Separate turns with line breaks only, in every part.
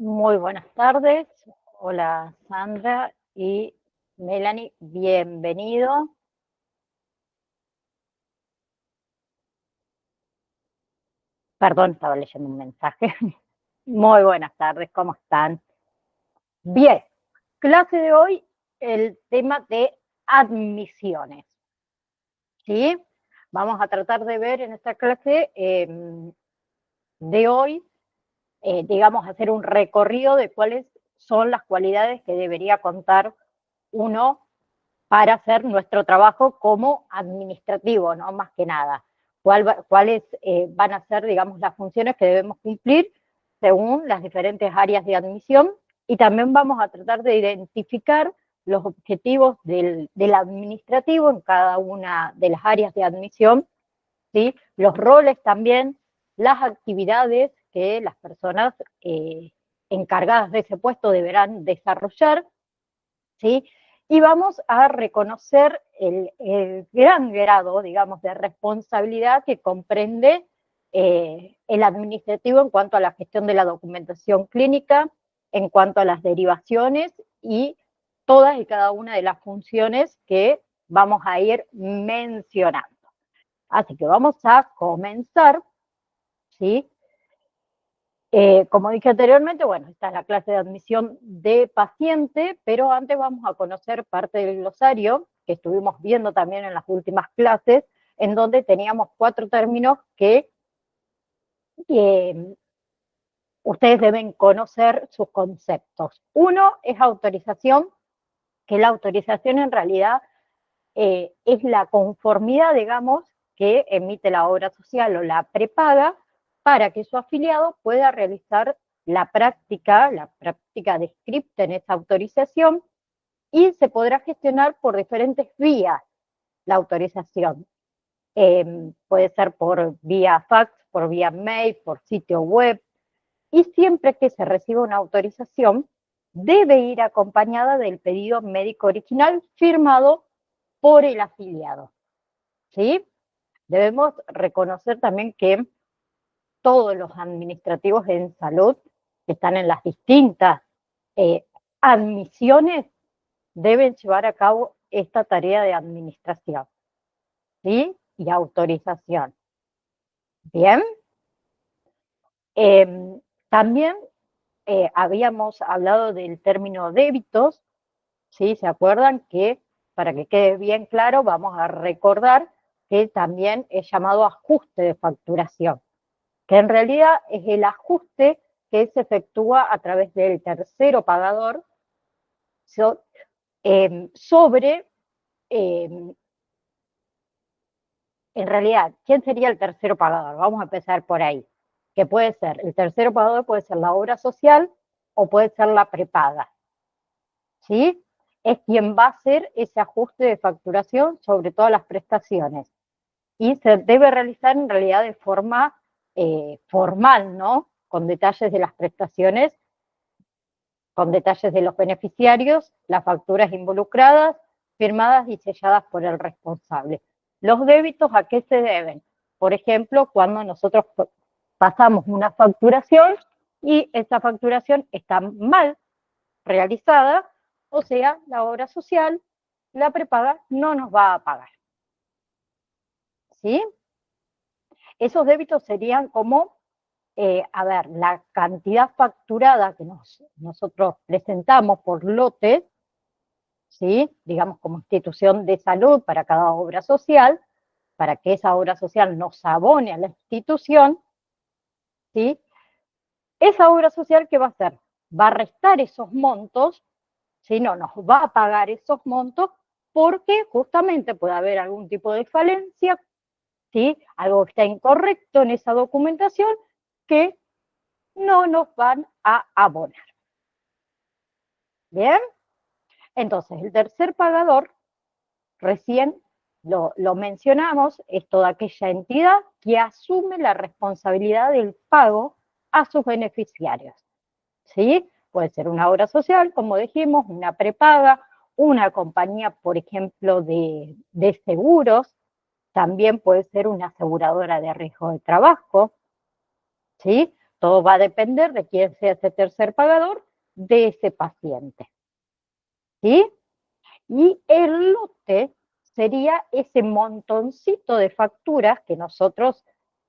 Muy buenas tardes. Hola Sandra y Melanie, bienvenido. Perdón, estaba leyendo un mensaje. Muy buenas tardes, ¿cómo están? Bien, clase de hoy, el tema de admisiones, ¿sí? Vamos a tratar de ver en esta clase de hoy, digamos, hacer un recorrido de cuáles son las cualidades que debería contar uno para hacer nuestro trabajo como administrativo, ¿no? Más que nada. ¿Cuáles van a ser, digamos, las funciones que debemos cumplir según las diferentes áreas de admisión? Y también vamos a tratar de identificar los objetivos del administrativo en cada una de las áreas de admisión, ¿sí? Los roles también, las actividades que las personas encargadas de ese puesto deberán desarrollar, ¿sí? Y vamos a reconocer el gran grado, digamos, de responsabilidad que comprende el administrativo en cuanto a la gestión de la documentación clínica, en cuanto a las derivaciones y todas y cada una de las funciones que vamos a ir mencionando. Así que vamos a comenzar, ¿sí? Como dije anteriormente, bueno, esta es la clase de admisión de paciente, pero antes vamos a conocer parte del glosario que estuvimos viendo también en las últimas clases, en donde teníamos 4 términos que eh, ustedes deben conocer sus conceptos. Uno es autorización, que la autorización en realidad es la conformidad, digamos, que emite la obra social o la prepaga para que su afiliado pueda realizar la práctica descripta en esa autorización, y se podrá gestionar por diferentes vías la autorización. Puede ser por vía fax, por vía mail, por sitio web, y siempre que se reciba una autorización, debe ir acompañada del pedido médico original firmado por el afiliado, ¿sí? Debemos reconocer también que todos los administrativos en salud que están en las distintas eh, admisiones deben llevar a cabo esta tarea de administración, ¿sí? Y autorización. Bien. Eh, También habíamos hablado del término débitos, ¿sí? ¿Se acuerdan? Que para que quede bien claro, vamos a recordar que también es llamado ajuste de facturación, que en realidad es el ajuste que se efectúa a través del tercero pagador sobre, en realidad, ¿quién sería el tercero pagador? Vamos a empezar por ahí, que puede ser, el tercero pagador puede ser la obra social o puede ser la prepaga, ¿sí? Es quien va a hacer ese ajuste de facturación sobre todas las prestaciones, y se debe realizar en realidad de forma formal, ¿no? Con detalles de las prestaciones, con detalles de los beneficiarios, las facturas involucradas, firmadas y selladas por el responsable. ¿Los débitos a qué se deben? Por ejemplo, cuando nosotros pasamos una facturación y esa facturación está mal realizada, o sea, la obra social, la prepaga, no nos va a pagar, ¿sí? Esos débitos serían como, a ver, la cantidad facturada que nosotros presentamos por lote, ¿sí? Digamos, como institución de salud para cada obra social, para que esa obra social nos abone a la institución, ¿sí? Esa obra social, ¿qué va a hacer? Va a restar esos montos, ¿sí? No nos va a pagar esos montos porque justamente puede haber algún tipo de falencia, ¿sí? Algo que está incorrecto en esa documentación que no nos van a abonar. ¿Bien? Entonces, el tercer pagador, recién lo mencionamos, es toda aquella entidad que asume la responsabilidad del pago a sus beneficiarios, ¿sí? Puede ser una obra social, como dijimos, una prepaga, una compañía, por ejemplo, de seguros, también puede ser una aseguradora de riesgo de trabajo, ¿sí? todo va a depender de quién sea ese tercer pagador de ese paciente. ¿Sí? Y el lote sería ese montoncito de facturas que nosotros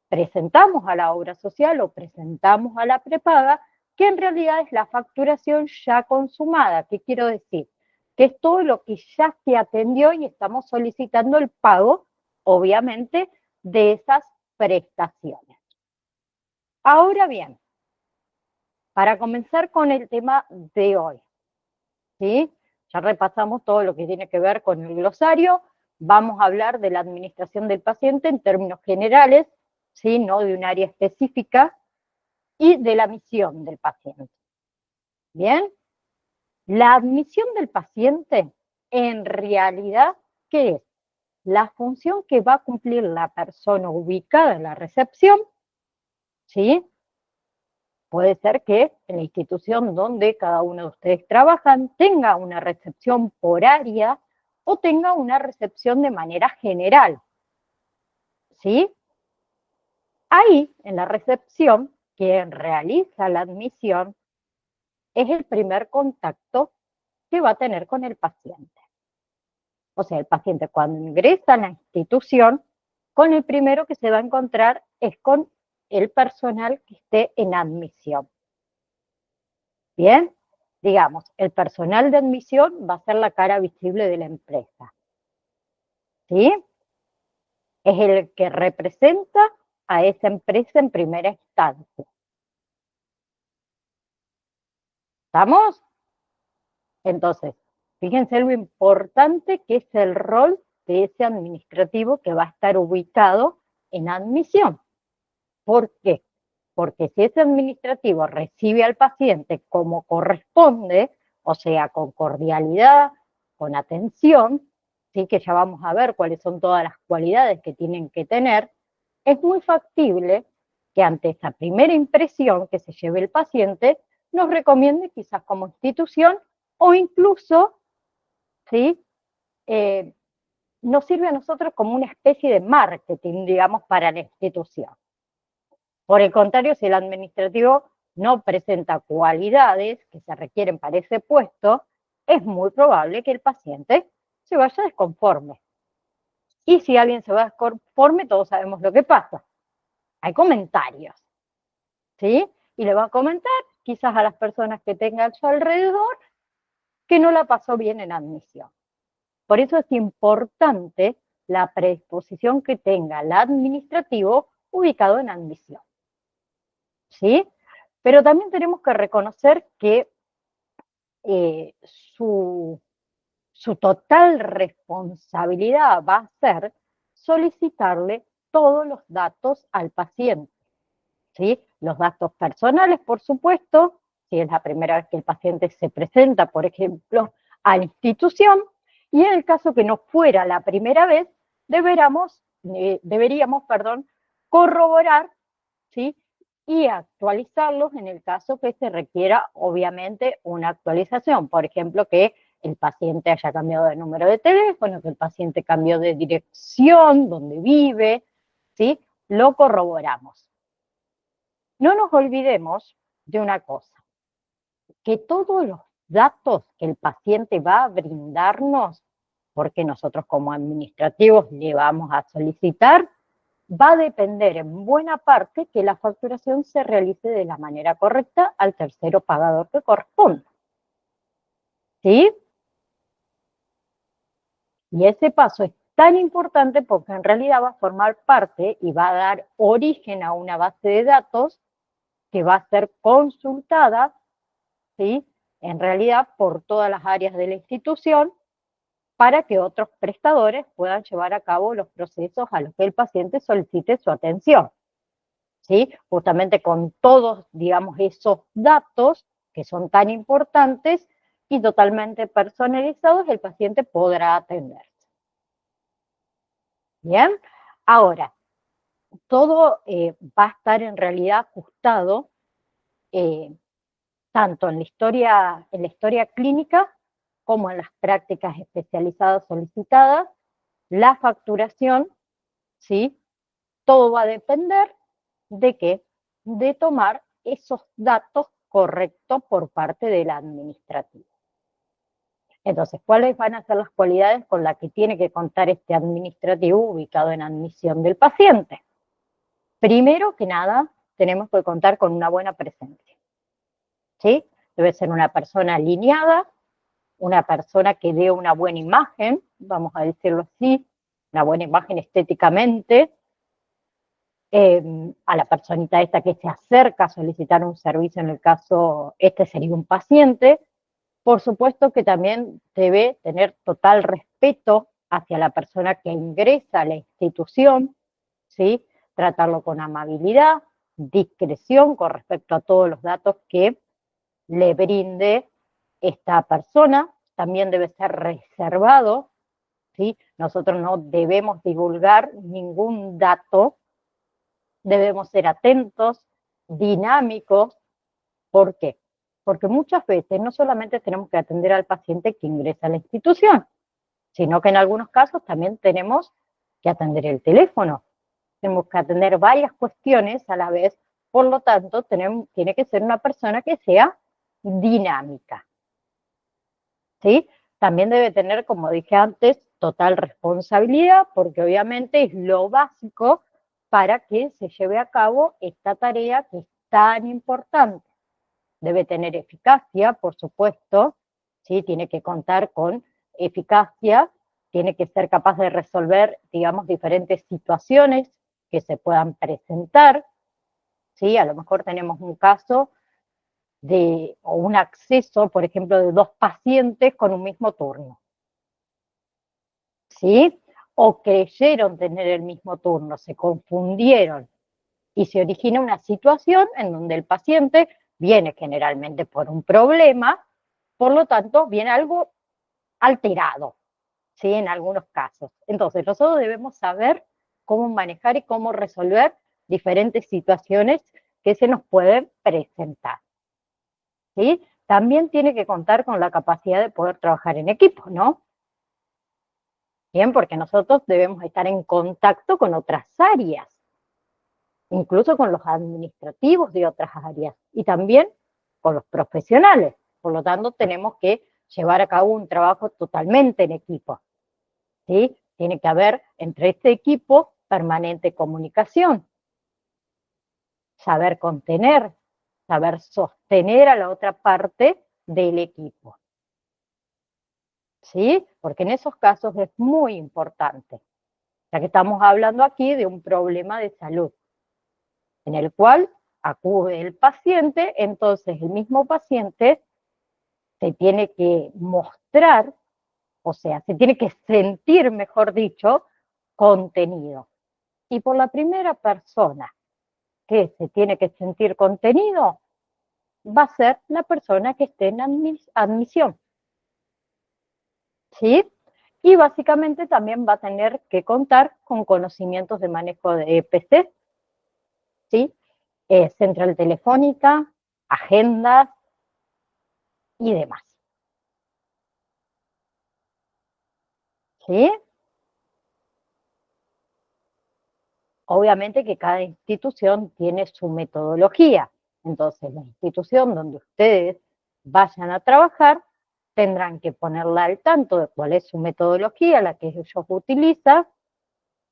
presentamos a la obra social o presentamos a la prepaga, que en realidad es la facturación ya consumada. ¿Qué quiero decir? Que es todo lo que ya se atendió y estamos solicitando el pago, obviamente, de esas prestaciones. Ahora bien, para comenzar con el tema de hoy, ¿sí? Ya repasamos todo lo que tiene que ver con el glosario. Vamos a hablar de la administración del paciente en términos generales, ¿sí? No de un área específica, y de la misión del paciente. Bien, la admisión del paciente, en realidad, ¿qué es? La función que va a cumplir la persona ubicada en la recepción, ¿sí? Puede ser que en la institución donde cada uno de ustedes trabajan tenga una recepción por área o tenga una recepción de manera general, ¿sí? Ahí, en la recepción, quien realiza la admisión es el primer contacto que va a tener con el paciente. O sea, el paciente cuando ingresa a la institución, con el primero que se va a encontrar es con el personal que esté en admisión. Bien, digamos, el personal de admisión va a ser la cara visible de la empresa. ¿Sí? Es el que representa a esa empresa en primera instancia. ¿Estamos? Entonces, fíjense lo importante que es el rol de ese administrativo que va a estar ubicado en admisión. ¿Por qué? Porque si ese administrativo recibe al paciente como corresponde, o sea, con cordialidad, con atención, sí que ya vamos a ver cuáles son todas las cualidades que tienen que tener, es muy factible que ante esa primera impresión que se lleve el paciente, nos recomiende quizás como institución o incluso, ¿sí? Nos sirve a nosotros como una especie de marketing, digamos, para la institución. Por el contrario, si el administrativo no presenta cualidades que se requieren para ese puesto, es muy probable que el paciente se vaya desconforme. Y si alguien se va desconforme, todos sabemos lo que pasa. Hay comentarios, ¿sí? Y le va a comentar quizás a las personas que tenga a su alrededor que no la pasó bien en admisión. Por eso es importante la predisposición que tenga el administrativo ubicado en admisión. ¿Sí? Pero también tenemos que reconocer que eh, su, su total responsabilidad va a ser solicitarle todos los datos al paciente, ¿sí? Los datos personales, por supuesto, si es la primera vez que el paciente se presenta, por ejemplo, a la institución, y en el caso que no fuera la primera vez, deberíamos, corroborar, ¿sí? Y actualizarlos en el caso que se requiera, obviamente, una actualización. Por ejemplo, que el paciente haya cambiado de número de teléfono, que el paciente cambió de dirección, donde vive, ¿sí? Lo corroboramos. No nos olvidemos de una cosa, que todos los datos que el paciente va a brindarnos, porque nosotros como administrativos le vamos a solicitar, va a depender en buena parte que la facturación se realice de la manera correcta al tercero pagador que corresponda. ¿Sí? Y ese paso es tan importante porque en realidad va a formar parte y va a dar origen a una base de datos que va a ser consultada, ¿sí? En realidad por todas las áreas de la institución para que otros prestadores puedan llevar a cabo los procesos a los que el paciente solicite su atención. ¿Sí? Justamente con todos, digamos, esos datos que son tan importantes y totalmente personalizados, el paciente podrá atenderse. Bien, ahora, todo va a estar en realidad ajustado tanto en la historia clínica como en las prácticas especializadas solicitadas, la facturación, ¿sí? Todo va a depender de qué, de tomar esos datos correctos por parte del administrativo. Entonces, ¿cuáles van a ser las cualidades con las que tiene que contar este administrativo ubicado en admisión del paciente? Primero que nada, tenemos que contar con una buena presencia, ¿sí? Debe ser una persona alineada, una persona que dé una buena imagen, vamos a decirlo así, una buena imagen estéticamente, a la personita esta que se acerca a solicitar un servicio, en el caso, este sería un paciente. Por supuesto que también debe tener total respeto hacia la persona que ingresa a la institución, ¿sí? Tratarlo con amabilidad, discreción con respecto a todos los datos que le brinde esta persona. También debe ser reservado, ¿sí? Nosotros no debemos divulgar ningún dato, debemos ser atentos, dinámicos. ¿Por qué? Porque muchas veces no solamente tenemos que atender al paciente que ingresa a la institución, sino que en algunos casos también tenemos que atender el teléfono. Tenemos que atender varias cuestiones a la vez, por lo tanto, tiene que ser una persona que sea dinámica, ¿sí? También debe tener, como dije antes, total responsabilidad, porque obviamente es lo básico para que se lleve a cabo esta tarea que es tan importante. Debe tener eficacia, por supuesto, ¿sí? Tiene que contar con eficacia, tiene que ser capaz de resolver, digamos, diferentes situaciones que se puedan presentar, ¿sí? A lo mejor tenemos un caso o un acceso, por ejemplo, de 2 pacientes con un mismo turno, ¿sí? O creyeron tener el mismo turno, se confundieron y se origina una situación en donde el paciente viene generalmente por un problema, por lo tanto, viene algo alterado, ¿sí? En algunos casos. Entonces, nosotros debemos saber cómo manejar y cómo resolver diferentes situaciones que se nos pueden presentar, ¿sí? También tiene que contar con la capacidad de poder trabajar en equipo, ¿no? Bien, porque nosotros debemos estar en contacto con otras áreas, incluso con los administrativos de otras áreas y también con los profesionales. Por lo tanto, tenemos que llevar a cabo un trabajo totalmente en equipo, ¿sí? Tiene que haber entre este equipo permanente comunicación, saber contener, saber sostener a la otra parte del equipo, ¿sí? Porque en esos casos es muy importante, ya que estamos hablando aquí de un problema de salud, en el cual acude el paciente, entonces el mismo paciente se tiene que mostrar, o sea, se tiene que sentir, mejor dicho, contenido. Y por la primera persona que se tiene que sentir contenido, va a ser la persona que esté en admisión, ¿sí? Y básicamente también va a tener que contar con conocimientos de manejo de PC, ¿sí? Central telefónica, agendas y demás, ¿sí? Obviamente que cada institución tiene su metodología, entonces la institución donde ustedes vayan a trabajar tendrán que ponerla al tanto de cuál es su metodología, la que ellos utilizan,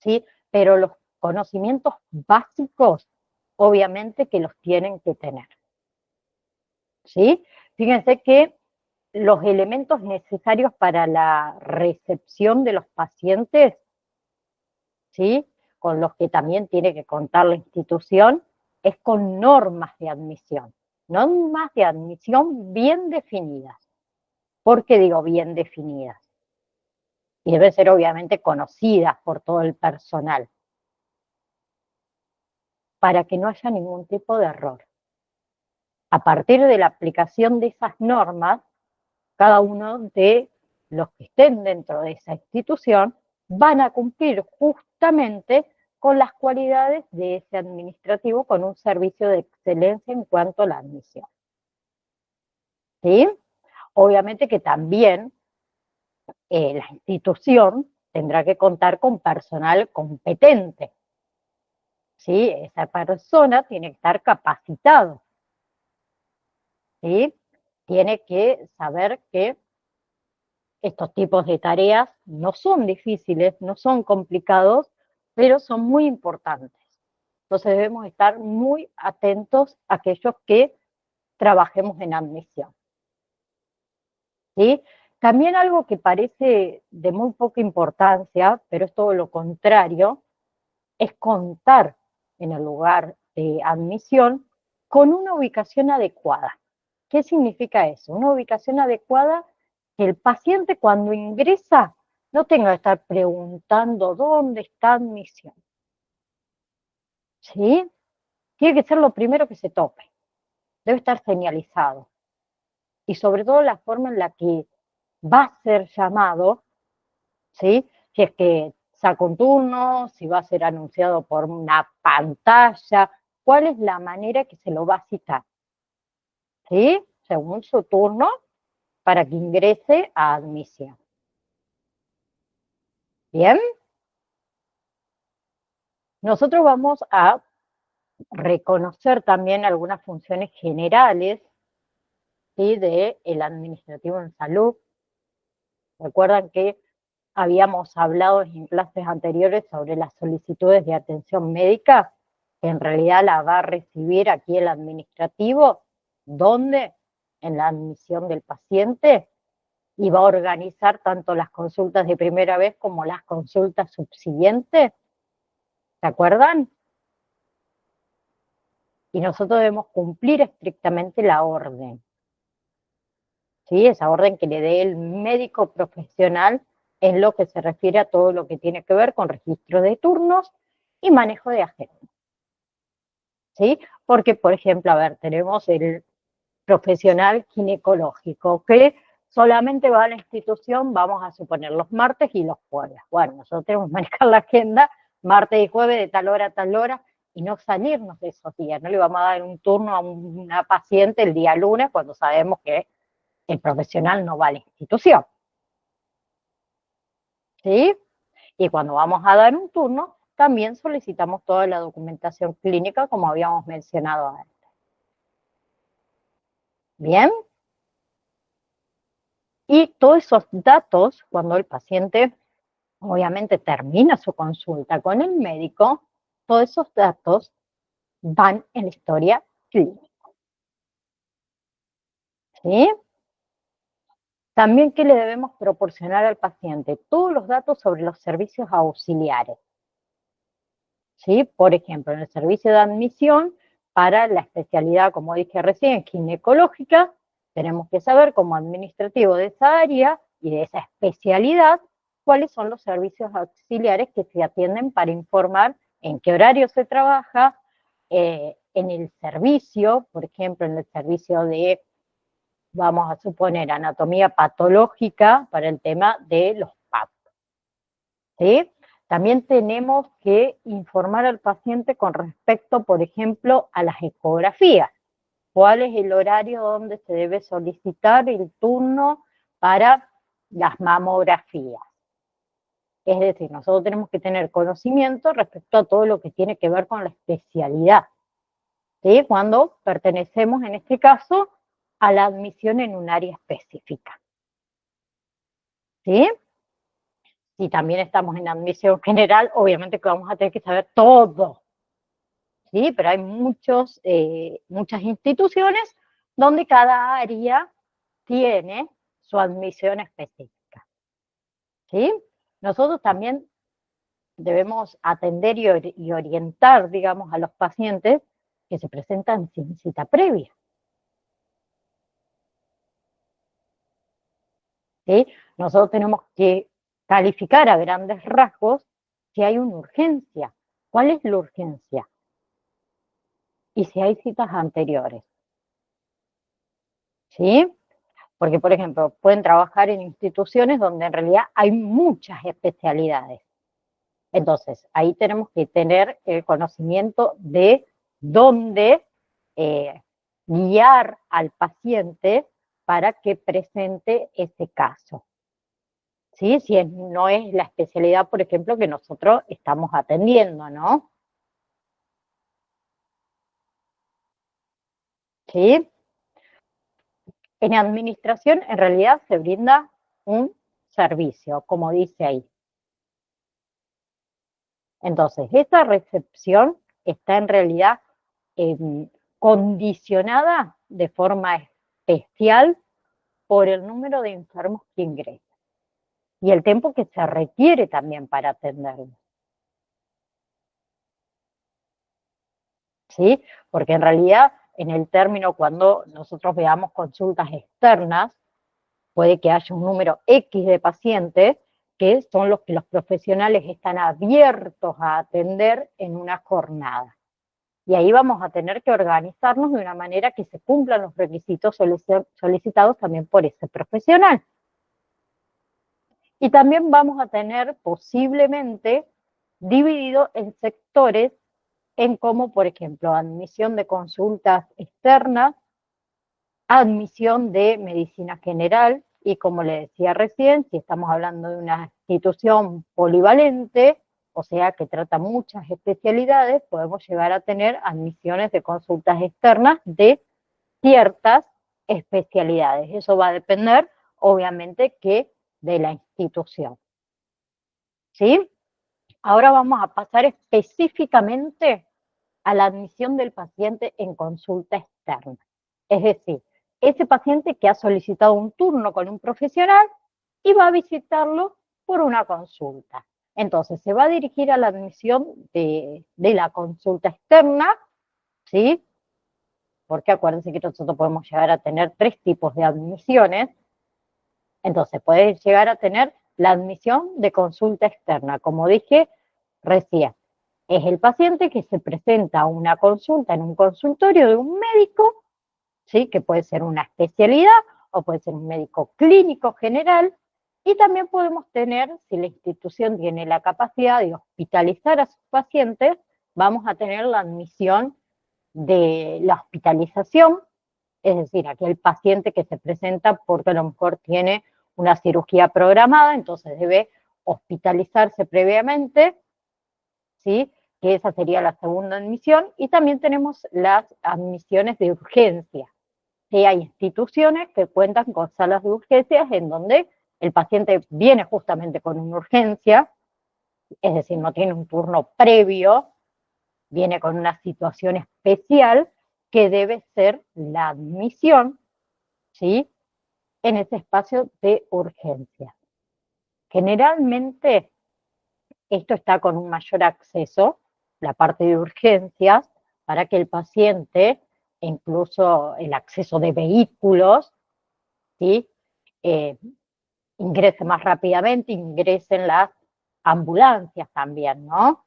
¿sí? Pero los conocimientos básicos, obviamente que los tienen que tener, ¿sí? Fíjense que los elementos necesarios para la recepción de los pacientes, ¿sí? Con los que también tiene que contar la institución, es con normas de admisión, normas de admisión bien definidas. ¿Por qué digo bien definidas? Y deben ser obviamente conocidas por todo el personal, para que no haya ningún tipo de error. A partir de la aplicación de esas normas, cada uno de los que estén dentro de esa institución van a cumplir justamente con las cualidades de ese administrativo con un servicio de excelencia en cuanto a la admisión, ¿sí? Obviamente que también la institución tendrá que contar con personal competente, ¿sí? Esa persona tiene que estar capacitado. ¿sí? Tiene que saber que estos tipos de tareas no son difíciles, no son complicados, pero son muy importantes. Entonces debemos estar muy atentos a aquellos que trabajemos en admisión. ¿Sí? También algo que parece de muy poca importancia, pero es todo lo contrario, es contar en el lugar de admisión con una ubicación adecuada. ¿Qué significa eso? Una ubicación adecuada que el paciente cuando ingresa no tenga que estar preguntando dónde está admisión. ¿Sí? Tiene que ser lo primero que se tope. Debe estar señalizado. Y sobre todo la forma en la que va a ser llamado, ¿sí? Si es que saca un turno, si va a ser anunciado por una pantalla, cuál es la manera que se lo va a citar, ¿sí? Según su turno, para que ingrese a admisión. Bien, nosotros vamos a reconocer también algunas funciones generales, ¿sí? del administrativo en salud. Recuerdan que habíamos hablado en clases anteriores sobre las solicitudes de atención médica, que en realidad la va a recibir aquí el administrativo, ¿dónde? En la admisión del paciente, y va a organizar tanto las consultas de primera vez como las consultas subsiguientes, ¿se acuerdan? Y nosotros debemos cumplir estrictamente la orden, ¿sí? Esa orden que le dé el médico profesional en lo que se refiere a todo lo que tiene que ver con registro de turnos y manejo de agenda, ¿sí? Porque, por ejemplo, a ver, tenemos el profesional ginecológico que solamente va a la institución, vamos a suponer, los martes y los jueves. Bueno, nosotros tenemos que manejar la agenda martes y jueves de tal hora a tal hora y no salirnos de esos días. No le vamos a dar un turno a una paciente el día lunes cuando sabemos que el profesional no va a la institución, ¿sí? Y cuando vamos a dar un turno, también solicitamos toda la documentación clínica como habíamos mencionado antes. Bien, y todos esos datos, cuando el paciente obviamente termina su consulta con el médico, todos esos datos van en la historia clínica, ¿sí? También, ¿qué le debemos proporcionar al paciente? Todos los datos sobre los servicios auxiliares, ¿sí? Por ejemplo, en el servicio de admisión, para la especialidad, como dije recién, ginecológica, tenemos que saber como administrativo de esa área y de esa especialidad, cuáles son los servicios auxiliares que se atienden para informar en qué horario se trabaja, en el servicio, por ejemplo, en el servicio de, vamos a suponer, anatomía patológica para el tema de los PAP, ¿sí? También tenemos que informar al paciente con respecto, por ejemplo, a las ecografías. ¿Cuál es el horario donde se debe solicitar el turno para las mamografías? Es decir, nosotros tenemos que tener conocimiento respecto a todo lo que tiene que ver con la especialidad, ¿sí? Cuando pertenecemos, en este caso, a la admisión en un área específica, ¿sí? Si también estamos en admisión general, obviamente que vamos a tener que saber todo, ¿sí? Pero hay muchas instituciones donde cada área tiene su admisión específica, ¿sí? Nosotros también debemos atender y orientar, digamos, a los pacientes que se presentan sin cita previa, ¿sí? Nosotros tenemos que calificar a grandes rasgos si hay una urgencia. ¿Cuál es la urgencia? Y si hay citas anteriores, ¿sí? Porque, por ejemplo, pueden trabajar en instituciones donde en realidad hay muchas especialidades. Entonces, ahí tenemos que tener el conocimiento de dónde eh, guiar al paciente para que presente ese caso. ¿Sí? Si no es la especialidad, por ejemplo, que nosotros estamos atendiendo, ¿no? ¿Sí? En administración, en realidad, se brinda un servicio, como dice ahí. Entonces, esta recepción está en realidad condicionada de forma especial por el número de enfermos que ingresan y el tiempo que se requiere también para atenderlos. ¿Sí? Porque en realidad, en el término, cuando nosotros veamos consultas externas, puede que haya un número X de pacientes que son los que los profesionales están abiertos a atender en una jornada. Y ahí vamos a tener que organizarnos de una manera que se cumplan los requisitos solicitados también por ese profesional. Y también vamos a tener posiblemente dividido en sectores en como, por ejemplo, admisión de consultas externas, admisión de medicina general, y como le decía recién, si estamos hablando de una institución polivalente, o sea, que trata muchas especialidades, podemos llegar a tener admisiones de consultas externas de ciertas especialidades. Eso va a depender, obviamente, que de la institución. ¿Sí? Ahora vamos a pasar específicamente a la admisión del paciente en consulta externa. Es decir, ese paciente que ha solicitado un turno con un profesional y va a visitarlo por una consulta. Entonces, se va a dirigir a la admisión de la consulta externa, ¿sí? Porque acuérdense que nosotros podemos llegar a tener 3 tipos de admisiones. Entonces, puede llegar a tener la admisión de consulta externa. Como dije recién, es el paciente que se presenta a una consulta en un consultorio de un médico, ¿sí? Que puede ser una especialidad o puede ser un médico clínico general, y también podemos tener, si la institución tiene la capacidad de hospitalizar a sus pacientes, vamos a tener la admisión de la hospitalización, es decir, aquel paciente que se presenta porque a lo mejor tiene una cirugía programada, entonces debe hospitalizarse previamente, ¿sí? Que esa sería la segunda admisión, y también tenemos las admisiones de urgencia. Sí, hay instituciones que cuentan con salas de urgencias en donde el paciente viene justamente con una urgencia, es decir, no tiene un turno previo, viene con una situación especial que debe ser la admisión, ¿sí? En ese espacio de urgencia. Generalmente esto está con un mayor acceso, la parte de urgencias, para que el paciente, incluso el acceso de vehículos, ¿sí? Eh, ingrese más rápidamente, ingresen las ambulancias también, ¿no?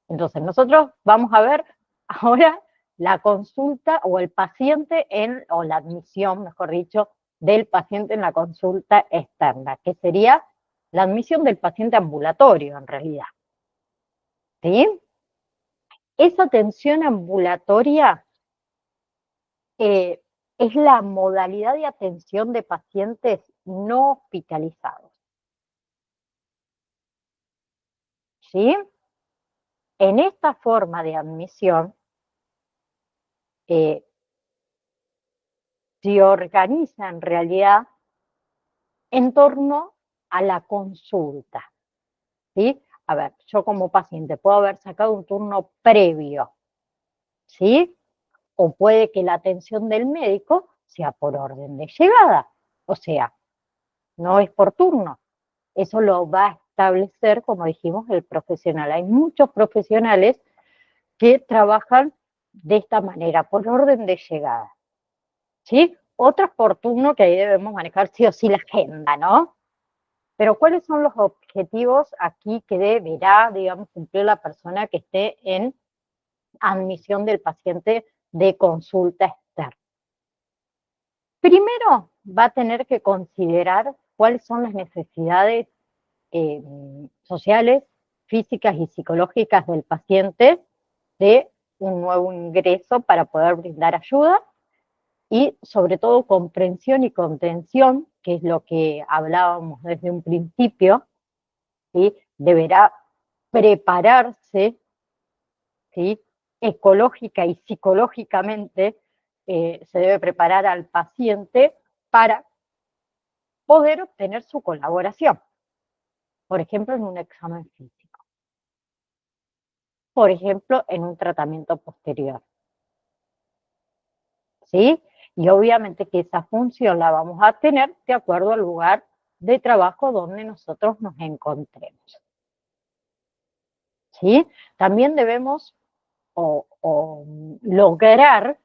Entonces, nosotros vamos a ver ahora la consulta o el paciente o la admisión, mejor dicho, del paciente en la consulta externa, que sería la admisión del paciente ambulatorio en realidad. ¿Sí? Esa atención ambulatoria es la modalidad de atención de pacientes no hospitalizados. ¿Sí? En esta forma de admisión se organiza en realidad en torno a la consulta. ¿Sí? A ver, yo como paciente puedo haber sacado un turno previo, ¿sí? O puede que la atención del médico sea por orden de llegada, o sea, no es por turno. Eso lo va a establecer, como dijimos, el profesional. Hay muchos profesionales que trabajan de esta manera, por orden de llegada. ¿Sí? Otros por turno, que ahí debemos manejar sí o sí la agenda, ¿no? Pero ¿cuáles son los objetivos aquí que deberá, digamos, cumplir la persona que esté en admisión del paciente de consulta externa? Primero, va a tener que considerar cuáles son las necesidades sociales, físicas y psicológicas del paciente de un nuevo ingreso para poder brindar ayuda, y sobre todo comprensión y contención, que es lo que hablábamos desde un principio, ¿sí? Deberá prepararse, ¿sí? Ecológica y psicológicamente se debe preparar al paciente para poder obtener su colaboración. Por ejemplo, en un examen físico. Por ejemplo, en un tratamiento posterior. ¿Sí? Y obviamente que esa función la vamos a tener de acuerdo al lugar de trabajo donde nosotros nos encontremos. ¿Sí? También debemos lograr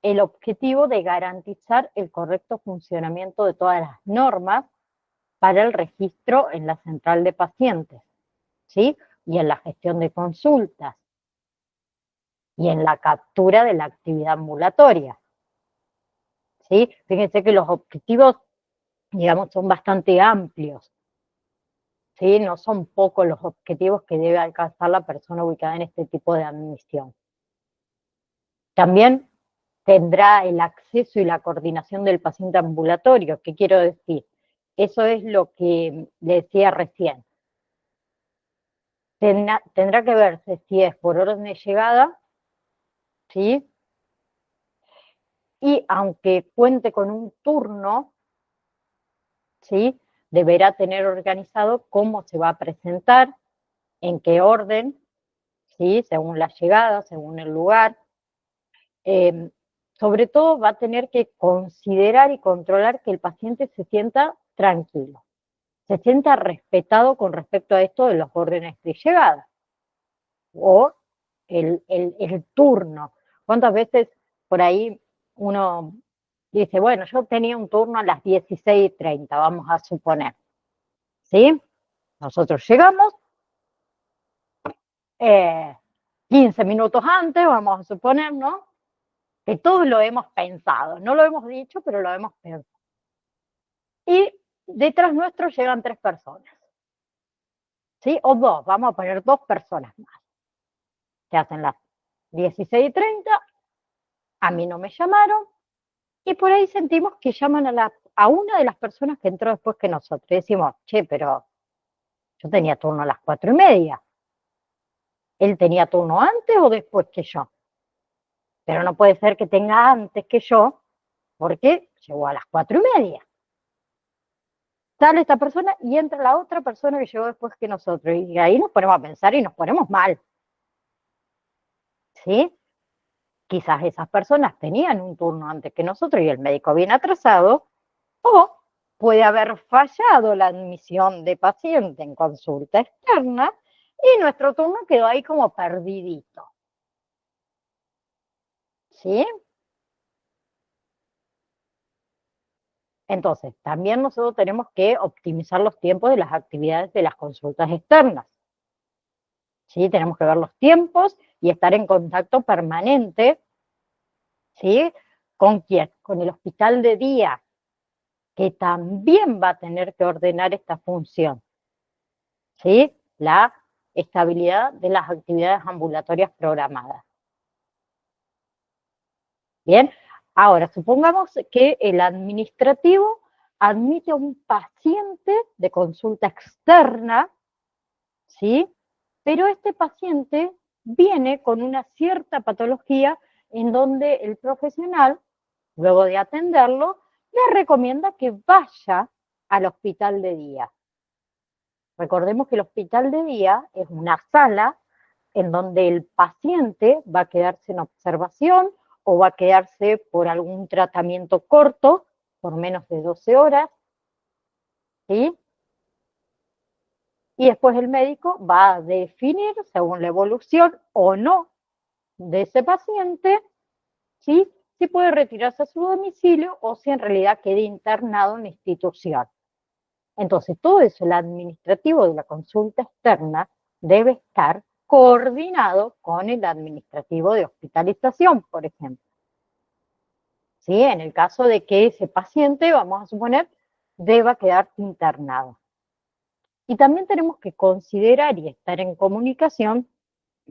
el objetivo de garantizar el correcto funcionamiento de todas las normas para el registro en la central de pacientes, ¿sí? Y en la gestión de consultas, y en la captura de la actividad ambulatoria, ¿sí? Fíjense que los objetivos, digamos, son bastante amplios, ¿sí? No son pocos los objetivos que debe alcanzar la persona ubicada en este tipo de admisión. También tendrá el acceso y la coordinación del paciente ambulatorio. ¿Qué quiero decir? Eso es lo que le decía recién. Tendrá que verse si es por orden de llegada, ¿sí? Y aunque cuente con un turno, ¿sí? Deberá tener organizado cómo se va a presentar, en qué orden, ¿sí? Según la llegada, según el lugar. Sobre todo va a tener que considerar y controlar que el paciente se sienta tranquilo, se sienta respetado con respecto a esto de los órdenes de llegada o el turno. ¿Cuántas veces por ahí uno dice, bueno, yo tenía un turno a las 16:30, vamos a suponer, ¿sí? Nosotros llegamos 15 minutos antes, vamos a suponer, ¿no? Que todos lo hemos pensado, no lo hemos dicho, pero lo hemos pensado. Y detrás nuestro llegan 3 personas, ¿sí? O 2, vamos a poner 2 personas más. Se hacen las 16:30, a mí no me llamaron, y por ahí sentimos que llaman a una de las personas que entró después que nosotros. Y decimos, che, pero yo tenía turno a las 4:30. ¿Él tenía turno antes o después que yo? Pero no puede ser que tenga antes que yo, porque llegó a las 4:30. Sale esta persona y entra la otra persona que llegó después que nosotros. Y ahí nos ponemos a pensar y nos ponemos mal. ¿Sí? Quizás esas personas tenían un turno antes que nosotros y el médico viene atrasado, o puede haber fallado la admisión de paciente en consulta externa y nuestro turno quedó ahí como perdidito. ¿Sí? Entonces, también nosotros tenemos que optimizar los tiempos de las actividades de las consultas externas. ¿Sí? Tenemos que ver los tiempos y estar en contacto permanente, ¿sí? ¿Con quién? Con el hospital de día, que también va a tener que ordenar esta función, ¿sí? La estabilidad de las actividades ambulatorias programadas. Bien, ahora supongamos que el administrativo admite a un paciente de consulta externa, ¿sí? Pero este paciente viene con una cierta patología en donde el profesional, luego de atenderlo, le recomienda que vaya al hospital de día. Recordemos que el hospital de día es una sala en donde el paciente va a quedarse en observación o va a quedarse por algún tratamiento corto, por menos de 12 horas, ¿sí? Y después el médico va a definir, según la evolución o no de ese paciente, ¿sí? Si puede retirarse a su domicilio o si en realidad quede internado en la institución. Entonces, todo eso, el administrativo de la consulta externa, debe estar coordinado con el administrativo de hospitalización, por ejemplo. ¿Sí? En el caso de que ese paciente, vamos a suponer, deba quedar internado. Y también tenemos que considerar y estar en comunicación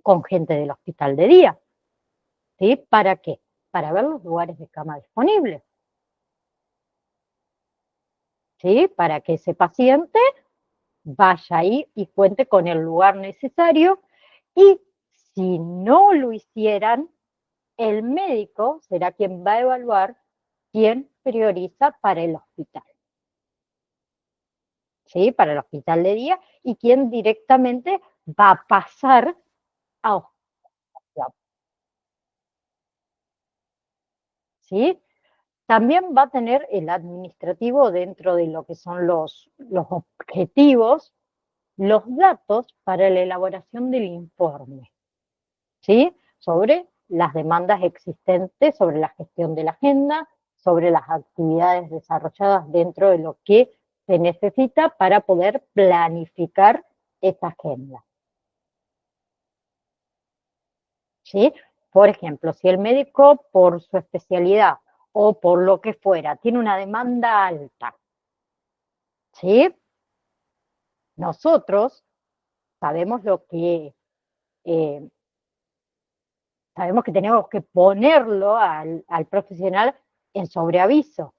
con gente del hospital de día. ¿Sí? ¿Para qué? Para ver los lugares de cama disponibles. ¿Sí? Para que ese paciente vaya ahí y cuente con el lugar necesario, y si no lo hicieran, el médico será quien va a evaluar quién prioriza para el hospital, ¿sí? Para el hospital de día y quién directamente va a pasar a hospital, ¿sí? También va a tener el administrativo dentro de lo que son los objetivos, los datos para la elaboración del informe, ¿sí? Sobre las demandas existentes, sobre la gestión de la agenda, sobre las actividades desarrolladas dentro de lo que se necesita para poder planificar esa agenda, ¿sí? Por ejemplo, si el médico por su especialidad o por lo que fuera tiene una demanda alta, ¿sí? Nosotros sabemos lo que eh, sabemos que tenemos que ponerlo al profesional en sobreaviso,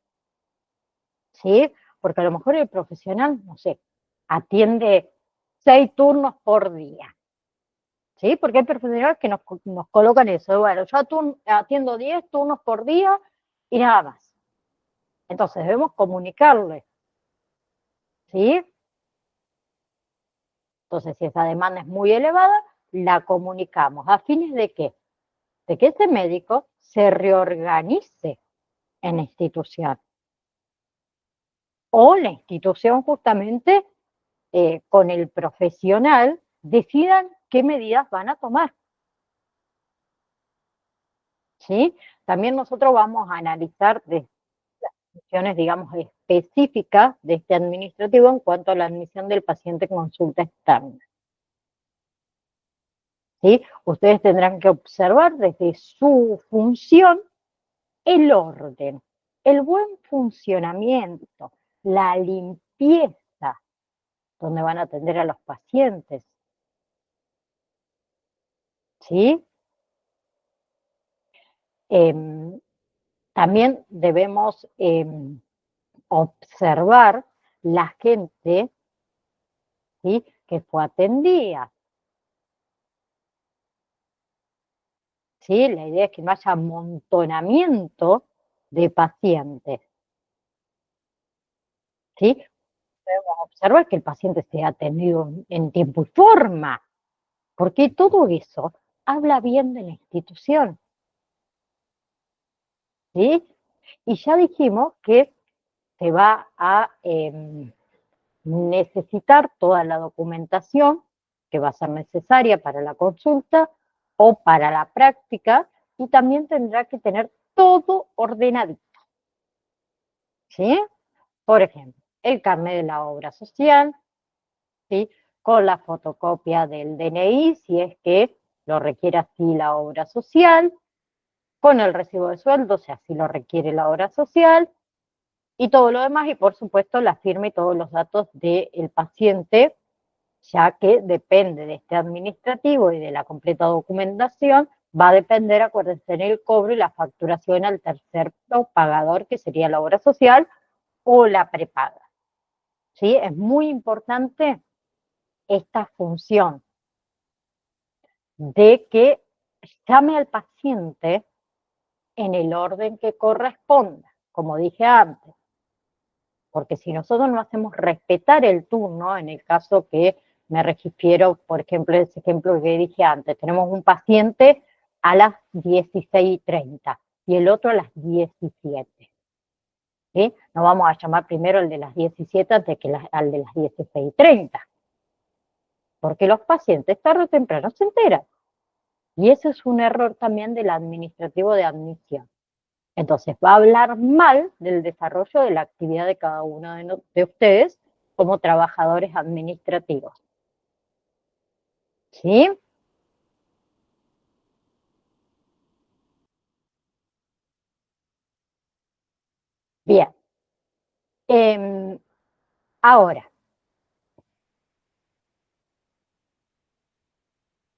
¿sí? Porque a lo mejor el profesional, no sé, atiende 6 turnos por día, ¿sí? Porque hay profesionales que nos colocan eso, bueno, yo atiendo 10 turnos por día y nada más. Entonces debemos comunicarle, ¿sí? Entonces, si esa demanda es muy elevada, la comunicamos. ¿A fines de qué? De que ese médico se reorganice en la institución. O la institución justamente con el profesional decidan qué medidas van a tomar, ¿sí? También nosotros vamos a analizar las funciones, digamos, específicas de este administrativo en cuanto a la admisión del paciente en consulta externa, ¿sí? Ustedes tendrán que observar desde su función el orden, el buen funcionamiento, la limpieza, donde van a atender a los pacientes, ¿sí? Eh, También debemos observar la gente, ¿sí? Que fue atendida, ¿sí? La idea es que no haya amontonamiento de pacientes, ¿sí? Debemos observar que el paciente sea atendido en tiempo y forma, porque todo eso habla bien de la institución, ¿sí? Y ya dijimos que se va a necesitar toda la documentación que va a ser necesaria para la consulta o para la práctica y también tendrá que tener todo ordenadito, ¿sí? Por ejemplo, el carnet de la obra social, ¿sí? Con la fotocopia del DNI, si es que lo requiere así la obra social, con el recibo de sueldo, si así lo requiere la obra social, y todo lo demás, y por supuesto la firma y todos los datos del paciente, ya que depende de este administrativo y de la completa documentación, va a depender, acuérdense, en el cobro y la facturación al tercer pagador, que sería la obra social o la prepaga, ¿sí? Es muy importante esta función de que llame al paciente en el orden que corresponda, como dije antes, porque si nosotros no hacemos respetar el turno, en el caso que me refiero, por ejemplo, ese ejemplo que dije antes, tenemos un paciente a las 16:30 y el otro a las 17. ¿Sí? No vamos a llamar primero al de las 17 antes que al de las 16:30, porque los pacientes tarde o temprano se enteran. Y ese es un error también del administrativo de admisión. Entonces va a hablar mal del desarrollo de la actividad de cada uno de ustedes como trabajadores administrativos. ¿Sí? Bien. Eh, Ahora,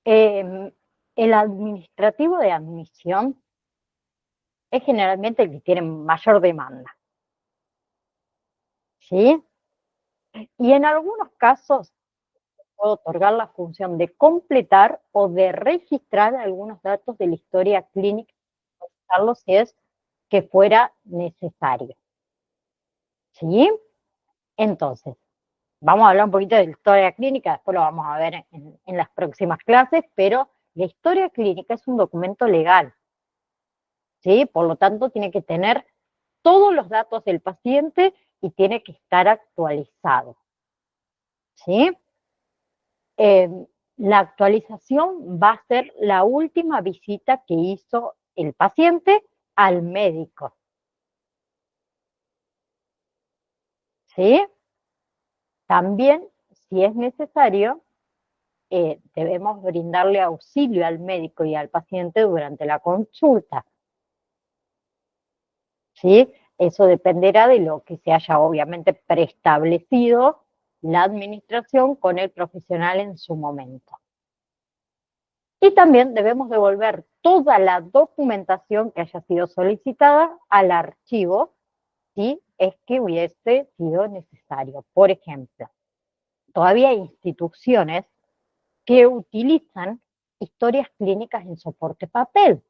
el administrativo de admisión es generalmente el que tiene mayor demanda. ¿Sí? Y en algunos casos puede otorgar la función de completar o de registrar algunos datos de la historia clínica utilizarlo si es que fuera necesario. ¿Sí? Entonces, vamos a hablar un poquito de la historia clínica, después lo vamos a ver en las próximas clases, pero la historia clínica es un documento legal, ¿sí? Por lo tanto, tiene que tener todos los datos del paciente y tiene que estar actualizado, ¿sí? La actualización va a ser la última visita que hizo el paciente al médico, ¿sí? También, si es necesario, debemos brindarle auxilio al médico y al paciente durante la consulta, ¿sí? Eso dependerá de lo que se haya obviamente preestablecido la administración con el profesional en su momento. Y también debemos devolver toda la documentación que haya sido solicitada al archivo si es que hubiese sido necesario. Por ejemplo, todavía hay instituciones que utilizan historias clínicas en soporte papel,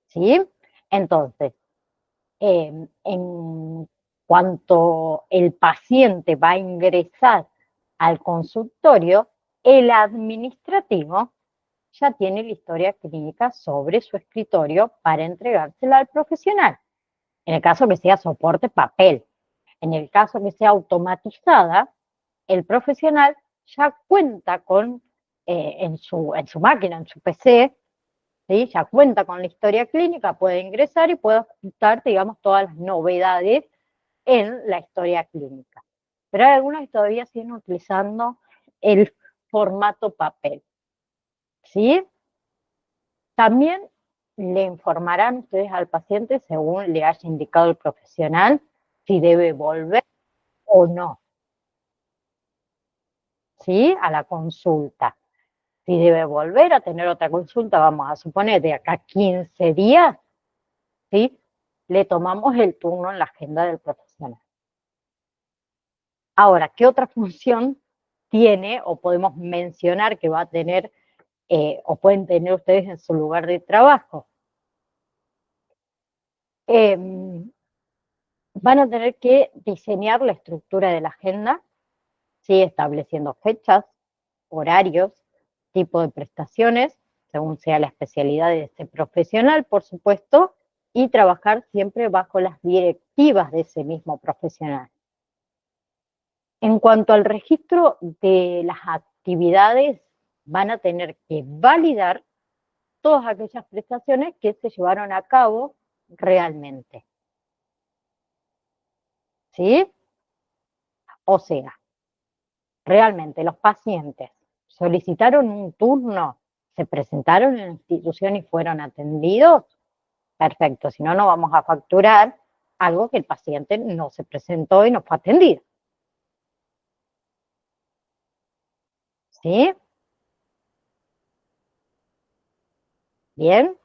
¿sí? Entonces, en cuanto el paciente va a ingresar al consultorio, el administrativo ya tiene la historia clínica sobre su escritorio para entregársela al profesional. En el caso que sea soporte papel, en el caso que sea automatizada, el profesional ya cuenta con, en su máquina, en su PC, ¿sí? Ya cuenta con la historia clínica, puede ingresar y puede ajustar, digamos, todas las novedades en la historia clínica. Pero hay algunos que todavía siguen utilizando el formato papel, ¿sí? También le informarán ustedes al paciente según le haya indicado el profesional si debe volver o no, ¿sí? A la consulta. Si debe volver a tener otra consulta, vamos a suponer de acá 15 días, ¿sí? Le tomamos el turno en la agenda del profesional. Ahora, ¿qué otra función tiene o podemos mencionar que va a tener o pueden tener ustedes en su lugar de trabajo? Eh, Van a tener que diseñar la estructura de la agenda, ¿sí? Estableciendo fechas, horarios, tipo de prestaciones, según sea la especialidad de ese profesional, por supuesto, y trabajar siempre bajo las directivas de ese mismo profesional. En cuanto al registro de las actividades, van a tener que validar todas aquellas prestaciones que se llevaron a cabo realmente, ¿sí? O sea, realmente los pacientes solicitaron un turno, se presentaron en la institución y fueron atendidos, perfecto, si no, no vamos a facturar algo que el paciente no se presentó y no fue atendido, ¿sí? Bien,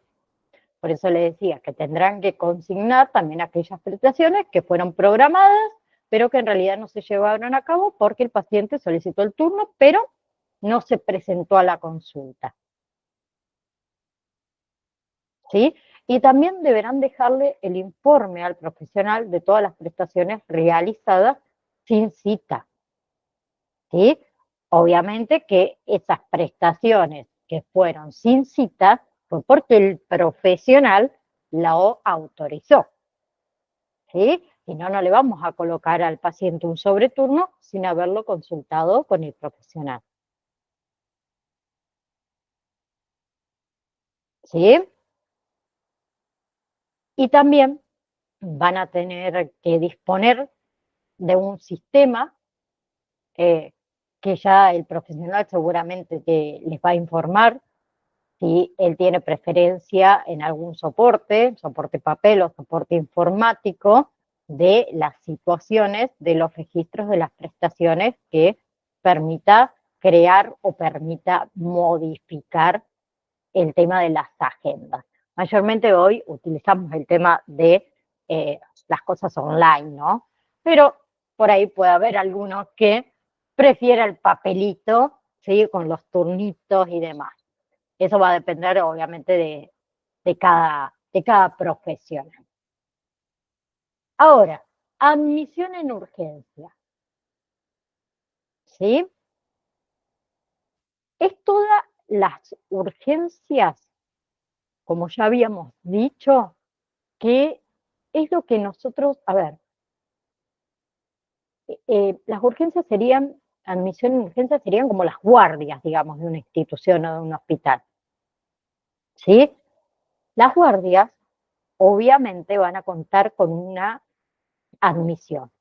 por eso le decía que tendrán que consignar también aquellas prestaciones que fueron programadas, pero que en realidad no se llevaron a cabo porque el paciente solicitó el turno, pero no se presentó a la consulta, ¿sí? Y también deberán dejarle el informe al profesional de todas las prestaciones realizadas sin cita, ¿sí? Obviamente que esas prestaciones que fueron sin cita fue porque el profesional la autorizó, ¿sí? Si no, no le vamos a colocar al paciente un sobreturno sin haberlo consultado con el profesional, ¿sí? Y también van a tener que disponer de un sistema eh, que ya el profesional seguramente que les va a informar si él tiene preferencia en algún soporte, soporte papel o soporte informático, de las situaciones de los registros de las prestaciones que permita crear o permita modificar el tema de las agendas. Mayormente hoy utilizamos el tema de las cosas online, ¿no? Pero por ahí puede haber algunos que prefiera el papelito, ¿sí? Con los turnitos y demás. Eso va a depender, obviamente, de cada profesión. Ahora, admisión en urgencia, ¿sí? Es todas las urgencias, como ya habíamos dicho, que es lo que nosotros, a ver, las urgencias serían, admisión en urgencias serían como las guardias, digamos, de una institución o de un hospital, ¿sí? Las guardias obviamente van a contar con una admisión,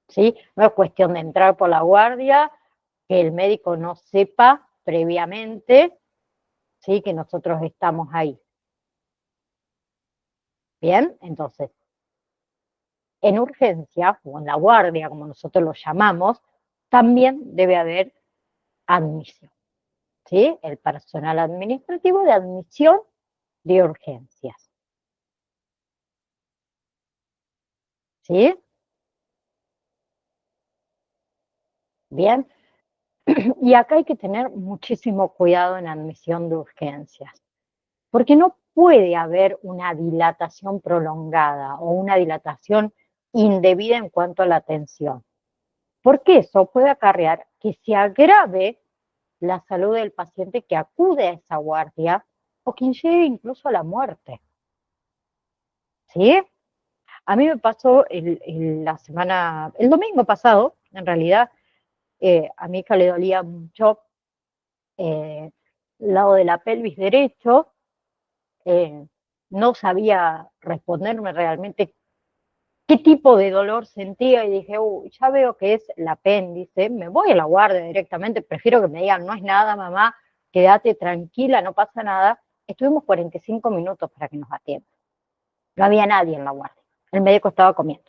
¿sí? No es cuestión de entrar por la guardia, que el médico no sepa previamente, ¿sí? Que nosotros estamos ahí. Bien, entonces, en urgencia o en la guardia, como nosotros lo llamamos, también debe haber admisión, ¿sí? El personal administrativo de admisión de urgencias, ¿sí? Bien, y acá hay que tener muchísimo cuidado en admisión de urgencias, porque no puede haber una dilatación prolongada o una dilatación indebida en cuanto a la atención, porque eso puede acarrear que se agrave la salud del paciente que acude a esa guardia o quien llegue incluso a la muerte, ¿sí? A mí me pasó el domingo pasado, en realidad, a mi hija le dolía mucho el lado de la pelvis derecho, eh, no sabía responderme realmente qué tipo de dolor sentía y dije, uy, ya veo que es el apéndice, me voy a la guardia directamente, prefiero que me digan, no es nada, mamá, quédate tranquila, no pasa nada. Estuvimos 45 minutos para que nos atiendan. No había nadie en la guardia. El médico estaba comiendo.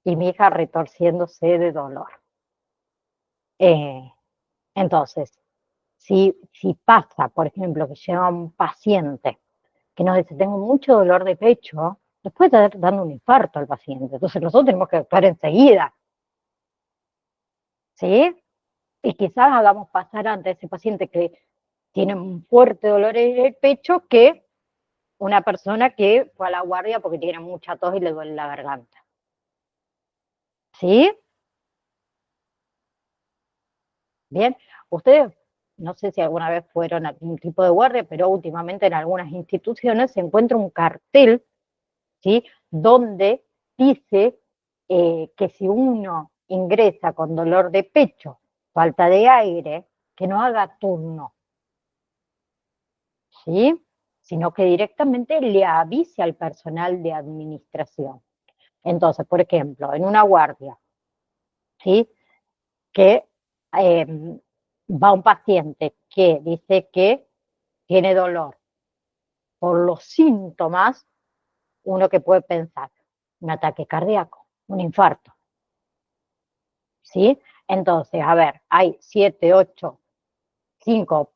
Y mi hija retorciéndose de dolor. Eh, entonces, si pasa, por ejemplo, que llega un paciente que nos dice, tengo mucho dolor de pecho, le puede estar dando un infarto al paciente. Entonces nosotros tenemos que actuar enseguida, ¿sí? Y quizás hagamos pasar ante ese paciente que tiene un fuerte dolor en el pecho que una persona que fue a la guardia porque tiene mucha tos y le duele la garganta, ¿sí? Bien, ustedes, no sé si alguna vez fueron a algún tipo de guardia, pero últimamente en algunas instituciones se encuentra un cartel, ¿sí? Donde dice que si uno ingresa con dolor de pecho, falta de aire, que no haga turno, ¿sí? Sino que directamente le avise al personal de administración. Entonces, por ejemplo, en una guardia, ¿sí? Que eh, va un paciente que dice que tiene dolor por los síntomas, uno que puede pensar, un ataque cardíaco, un infarto, ¿sí? Entonces, a ver, hay 7, 8, 5,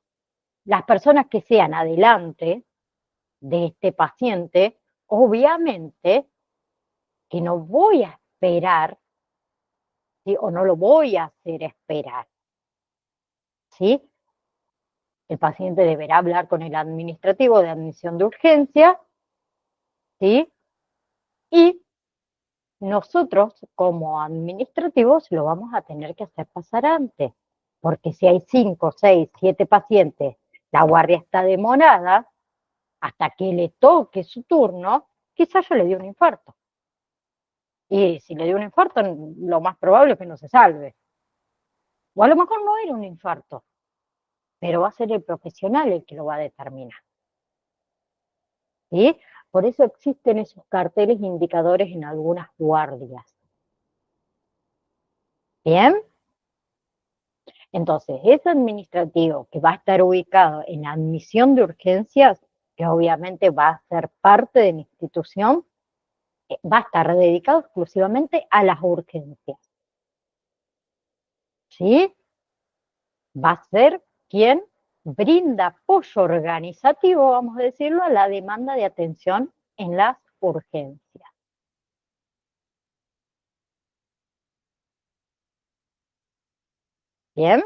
las personas que sean adelante de este paciente, obviamente que no voy a esperar, ¿sí? O no lo voy a hacer esperar, ¿sí? El paciente deberá hablar con el administrativo de admisión de urgencia, ¿sí? Y nosotros, como administrativos, lo vamos a tener que hacer pasar antes, porque si hay 5, 6, 7 pacientes, la guardia está demorada, hasta que le toque su turno, quizás yo le dio un infarto. Y si le dio un infarto, lo más probable es que no se salve. O a lo mejor no era un infarto, pero va a ser el profesional el que lo va a determinar, ¿sí? Por eso existen esos carteles indicadores en algunas guardias. ¿Bien? Entonces, ese administrativo que va a estar ubicado en admisión de urgencias, que obviamente va a ser parte de la institución, va a estar dedicado exclusivamente a las urgencias, ¿sí? Va a ser quien brinda apoyo organizativo, vamos a decirlo, a la demanda de atención en las urgencias. Bien,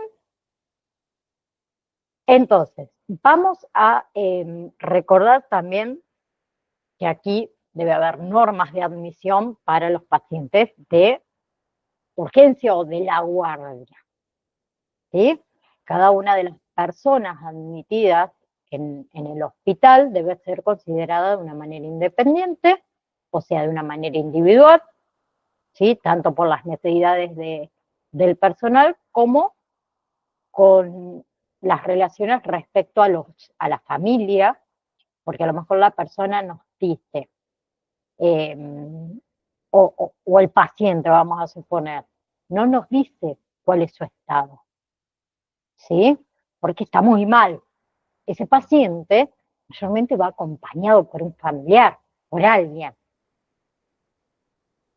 entonces, vamos a recordar también que aquí debe haber normas de admisión para los pacientes de urgencia o de la guardia. ¿Sí? Cada una de las personas admitidas en el hospital debe ser considerada de una manera independiente, o sea, de una manera individual, ¿sí? Tanto por las necesidades del personal como con las relaciones respecto a la familia, porque a lo mejor la persona nos dice, eh, o el paciente, vamos a suponer, no nos dice cuál es su estado, ¿sí? Porque está muy mal. Ese paciente mayormente va acompañado por un familiar, por alguien,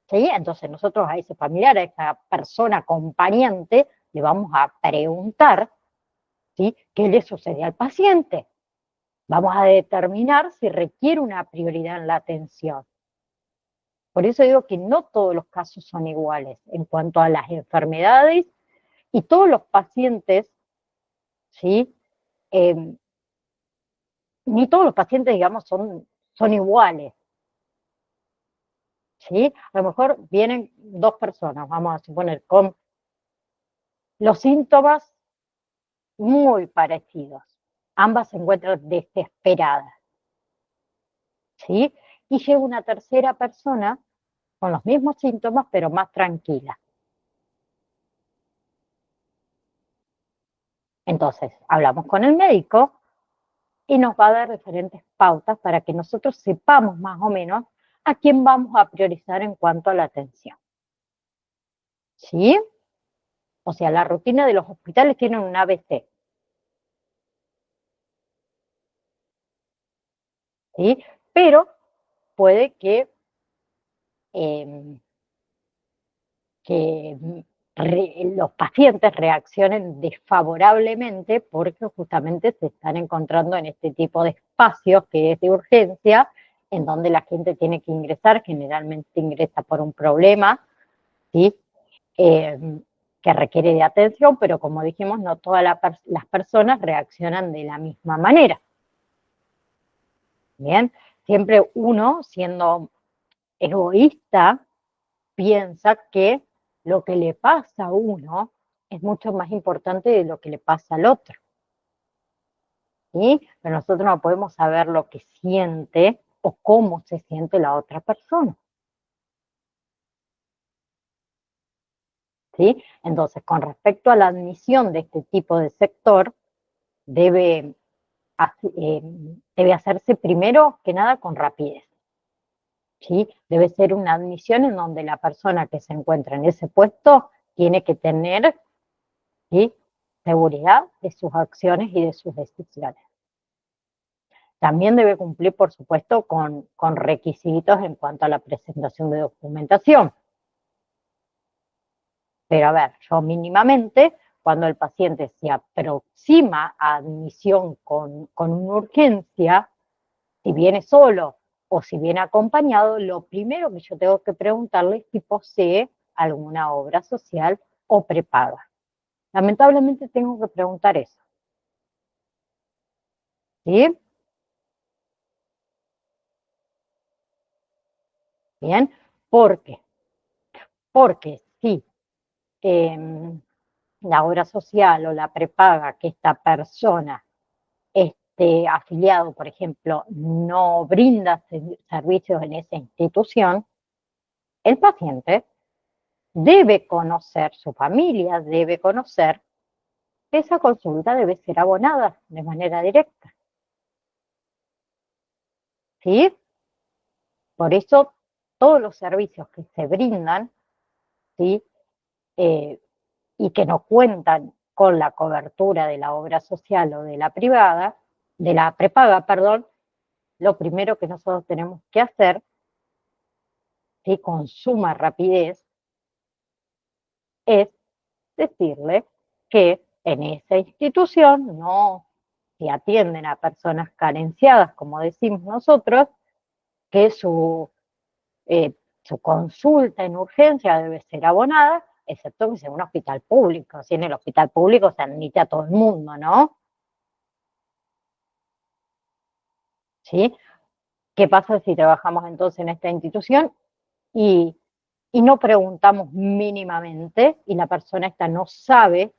¿sí? Entonces nosotros a ese familiar, a esa persona acompañante, le vamos a preguntar, ¿sí? ¿Qué le sucede al paciente? Vamos a determinar si requiere una prioridad en la atención. Por eso digo que no todos los casos son iguales en cuanto a las enfermedades y todos los pacientes, ¿sí? Eh, ni todos los pacientes, digamos, son iguales, ¿sí? A lo mejor vienen dos personas, vamos a suponer, con los síntomas muy parecidos. Ambas se encuentran desesperadas, ¿sí? Y llega una tercera persona con los mismos síntomas, pero más tranquila. Entonces, hablamos con el médico y nos va a dar diferentes pautas para que nosotros sepamos más o menos a quién vamos a priorizar en cuanto a la atención. ¿Sí? O sea, la rutina de los hospitales tiene un ABC, ¿sí? Pero puede eh, que los pacientes reaccionen desfavorablemente porque justamente se están encontrando en este tipo de espacios que es de urgencia, en donde la gente tiene que ingresar, generalmente ingresa por un problema, ¿sí? Eh, que requiere de atención, pero como dijimos, no todas las personas reaccionan de la misma manera. Bien, siempre uno, siendo egoísta, piensa que lo que le pasa a uno es mucho más importante de lo que le pasa al otro. ¿Sí? Pero nosotros no podemos saber lo que siente o cómo se siente la otra persona. ¿Sí? Entonces, con respecto a la admisión de este tipo de sector, debe, eh, debe hacerse primero que nada con rapidez. ¿Sí? Debe ser una admisión en donde la persona que se encuentra en ese puesto tiene que tener, ¿sí?, seguridad de sus acciones y de sus decisiones. También debe cumplir, por supuesto, con requisitos en cuanto a la presentación de documentación. Pero a ver, yo mínimamente, cuando el paciente se aproxima a admisión con una urgencia, si viene solo o si viene acompañado, lo primero que yo tengo que preguntarle es si posee alguna obra social o prepaga. Lamentablemente tengo que preguntar eso, ¿sí? Bien, ¿por qué? Porque si la obra social o la prepaga que esta persona esté afiliado, por ejemplo, no brinda servicios en esa institución, el paciente debe conocer, su familia debe conocer que esa consulta debe ser abonada de manera directa, ¿sí? Por eso todos los servicios que se brindan, ¿sí?, eh, y que no cuentan con la cobertura de la obra social o de la privada, de la prepaga, perdón, lo primero que nosotros tenemos que hacer, ¿sí?, con suma rapidez, es decirle que en esa institución no se atienden a personas carenciadas, como decimos nosotros, que su consulta en urgencia debe ser abonada excepto que sea un hospital público. Si en el hospital público se admite a todo el mundo, ¿no? ¿Sí? ¿Qué pasa si trabajamos entonces en esta institución y, y no preguntamos mínimamente y la persona esta no sabe,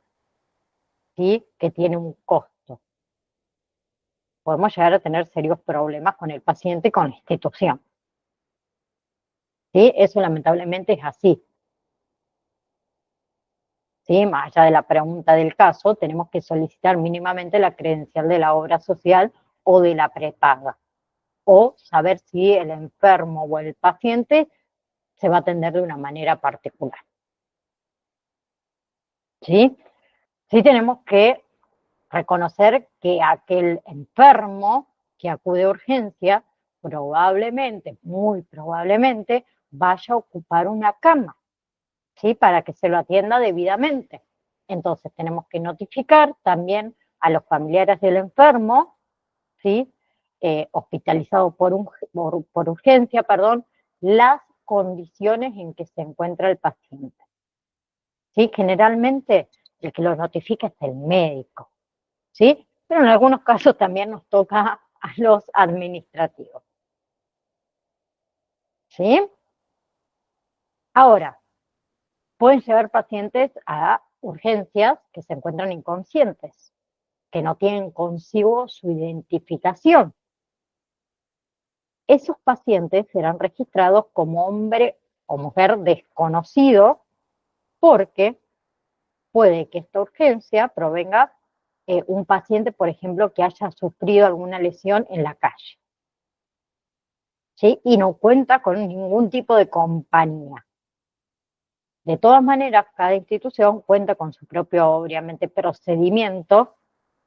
¿sí?, que tiene un costo? Podemos llegar a tener serios problemas con el paciente y con la institución. ¿Sí? Eso lamentablemente es así. ¿Sí? Más allá de la pregunta del caso, tenemos que solicitar mínimamente la credencial de la obra social o de la prepaga, o saber si el enfermo o el paciente se va a atender de una manera particular. ¿Sí? Sí tenemos que reconocer que aquel enfermo que acude a urgencia probablemente, muy probablemente, vaya a ocupar una cama, ¿sí?, para que se lo atienda debidamente. Entonces tenemos que notificar también a los familiares del enfermo, ¿sí?, hospitalizado por urgencia, perdón, las condiciones en que se encuentra el paciente. ¿Sí? Generalmente el que lo notifica es el médico, ¿sí? Pero en algunos casos también nos toca a los administrativos. ¿Sí? Ahora, pueden llevar pacientes a urgencias que se encuentran inconscientes, que no tienen consigo su identificación. Esos pacientes serán registrados como hombre o mujer desconocido porque puede que esta urgencia provenga un paciente, por ejemplo, que haya sufrido alguna lesión en la calle, ¿sí?, y no cuenta con ningún tipo de compañía. De todas maneras, cada institución cuenta con su propio, obviamente, procedimiento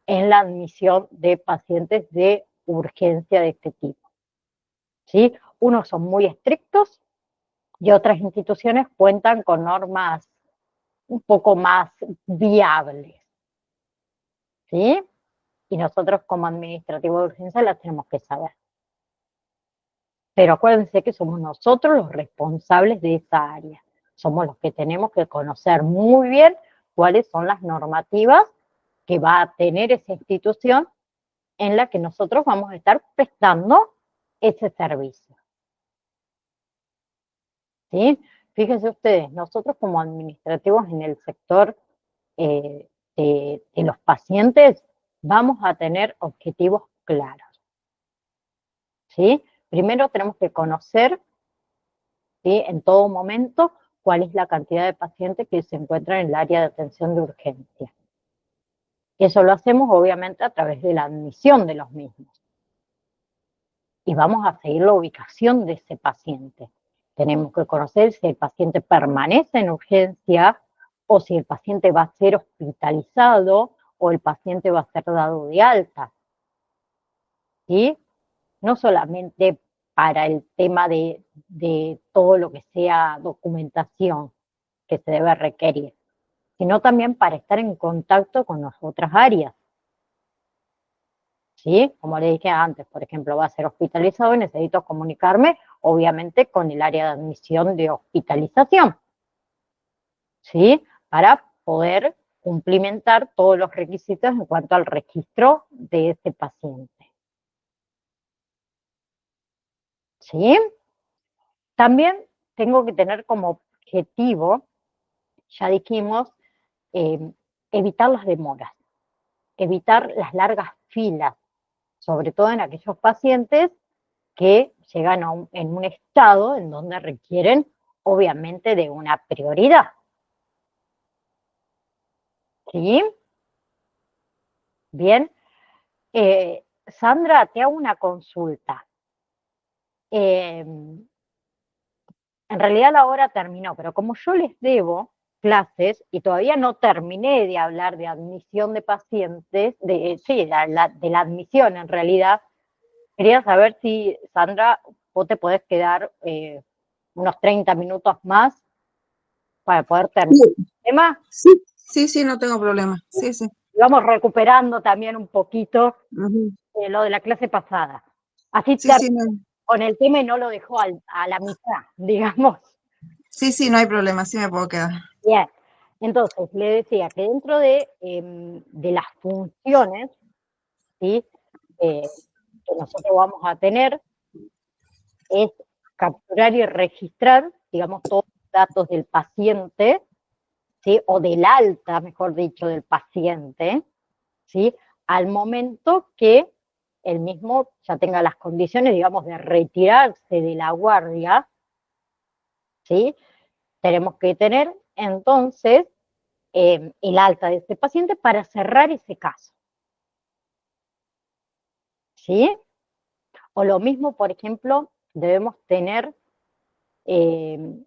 en la admisión de pacientes de urgencia de este tipo, ¿sí? Unos son muy estrictos y otras instituciones cuentan con normas un poco más viables, ¿sí? Y nosotros como administrativo de urgencia las tenemos que saber. Pero acuérdense que somos nosotros los responsables de esa área. Somos los que tenemos que conocer muy bien cuáles son las normativas que va a tener esa institución en la que nosotros vamos a estar prestando ese servicio. ¿Sí? Fíjense ustedes, nosotros como administrativos en el sector de los pacientes vamos a tener objetivos claros. ¿Sí? Primero tenemos que conocer, ¿sí?, en todo momento cuál es la cantidad de pacientes que se encuentran en el área de atención de urgencia. Eso lo hacemos obviamente a través de la admisión de los mismos. Y vamos a seguir la ubicación de ese paciente. Tenemos que conocer si el paciente permanece en urgencia o si el paciente va a ser hospitalizado o el paciente va a ser dado de alta. ¿Sí? No solamente para el tema de todo lo que sea documentación que se debe requerir, sino también para estar en contacto con las otras áreas. ¿Sí? Como le dije antes, por ejemplo, va a ser hospitalizado y necesito comunicarme, obviamente, con el área de admisión de hospitalización, ¿sí?, para poder cumplimentar todos los requisitos en cuanto al registro de ese paciente. ¿Sí? También tengo que tener como objetivo, ya dijimos, eh, evitar las demoras, evitar las largas filas, sobre todo en aquellos pacientes que llegan en un estado en donde requieren, obviamente, de una prioridad. ¿Sí? Bien. Sandra, te hago una consulta. En realidad la hora terminó, pero como yo les debo clases y todavía no terminé de hablar de admisión de pacientes, de la admisión en realidad, quería saber si, Sandra, vos te podés quedar unos 30 minutos más para poder terminar el tema.
Sí, no tengo problema. Sí.
Vamos recuperando también un poquito lo de la clase pasada. Así
Sí, no.
con el tema y no lo dejó a la mitad, digamos.
Sí, sí, no hay problema, sí me puedo quedar.
Bien, entonces le decía que dentro de las funciones, ¿sí? Que nosotros vamos a tener es capturar y registrar, digamos, todos los datos del paciente, ¿sí? O del alta, mejor dicho, del paciente, ¿sí? Al momento que el mismo ya tenga las condiciones, digamos, de retirarse de la guardia, ¿sí? Tenemos que tener entonces el alta de este paciente para cerrar ese caso, ¿sí? O lo mismo, por ejemplo, debemos tener eh,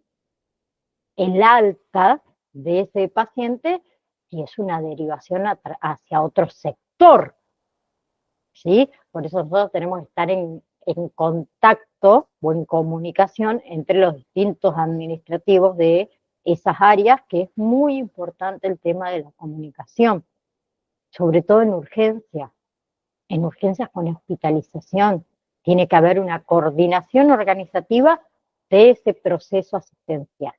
el alta de ese paciente si es una derivación hacia otro sector, ¿sí? Por eso nosotros tenemos que estar en contacto o en comunicación entre los distintos administrativos de esas áreas, que es muy importante el tema de la comunicación, sobre todo en urgencias con hospitalización. Tiene que haber una coordinación organizativa de ese proceso asistencial,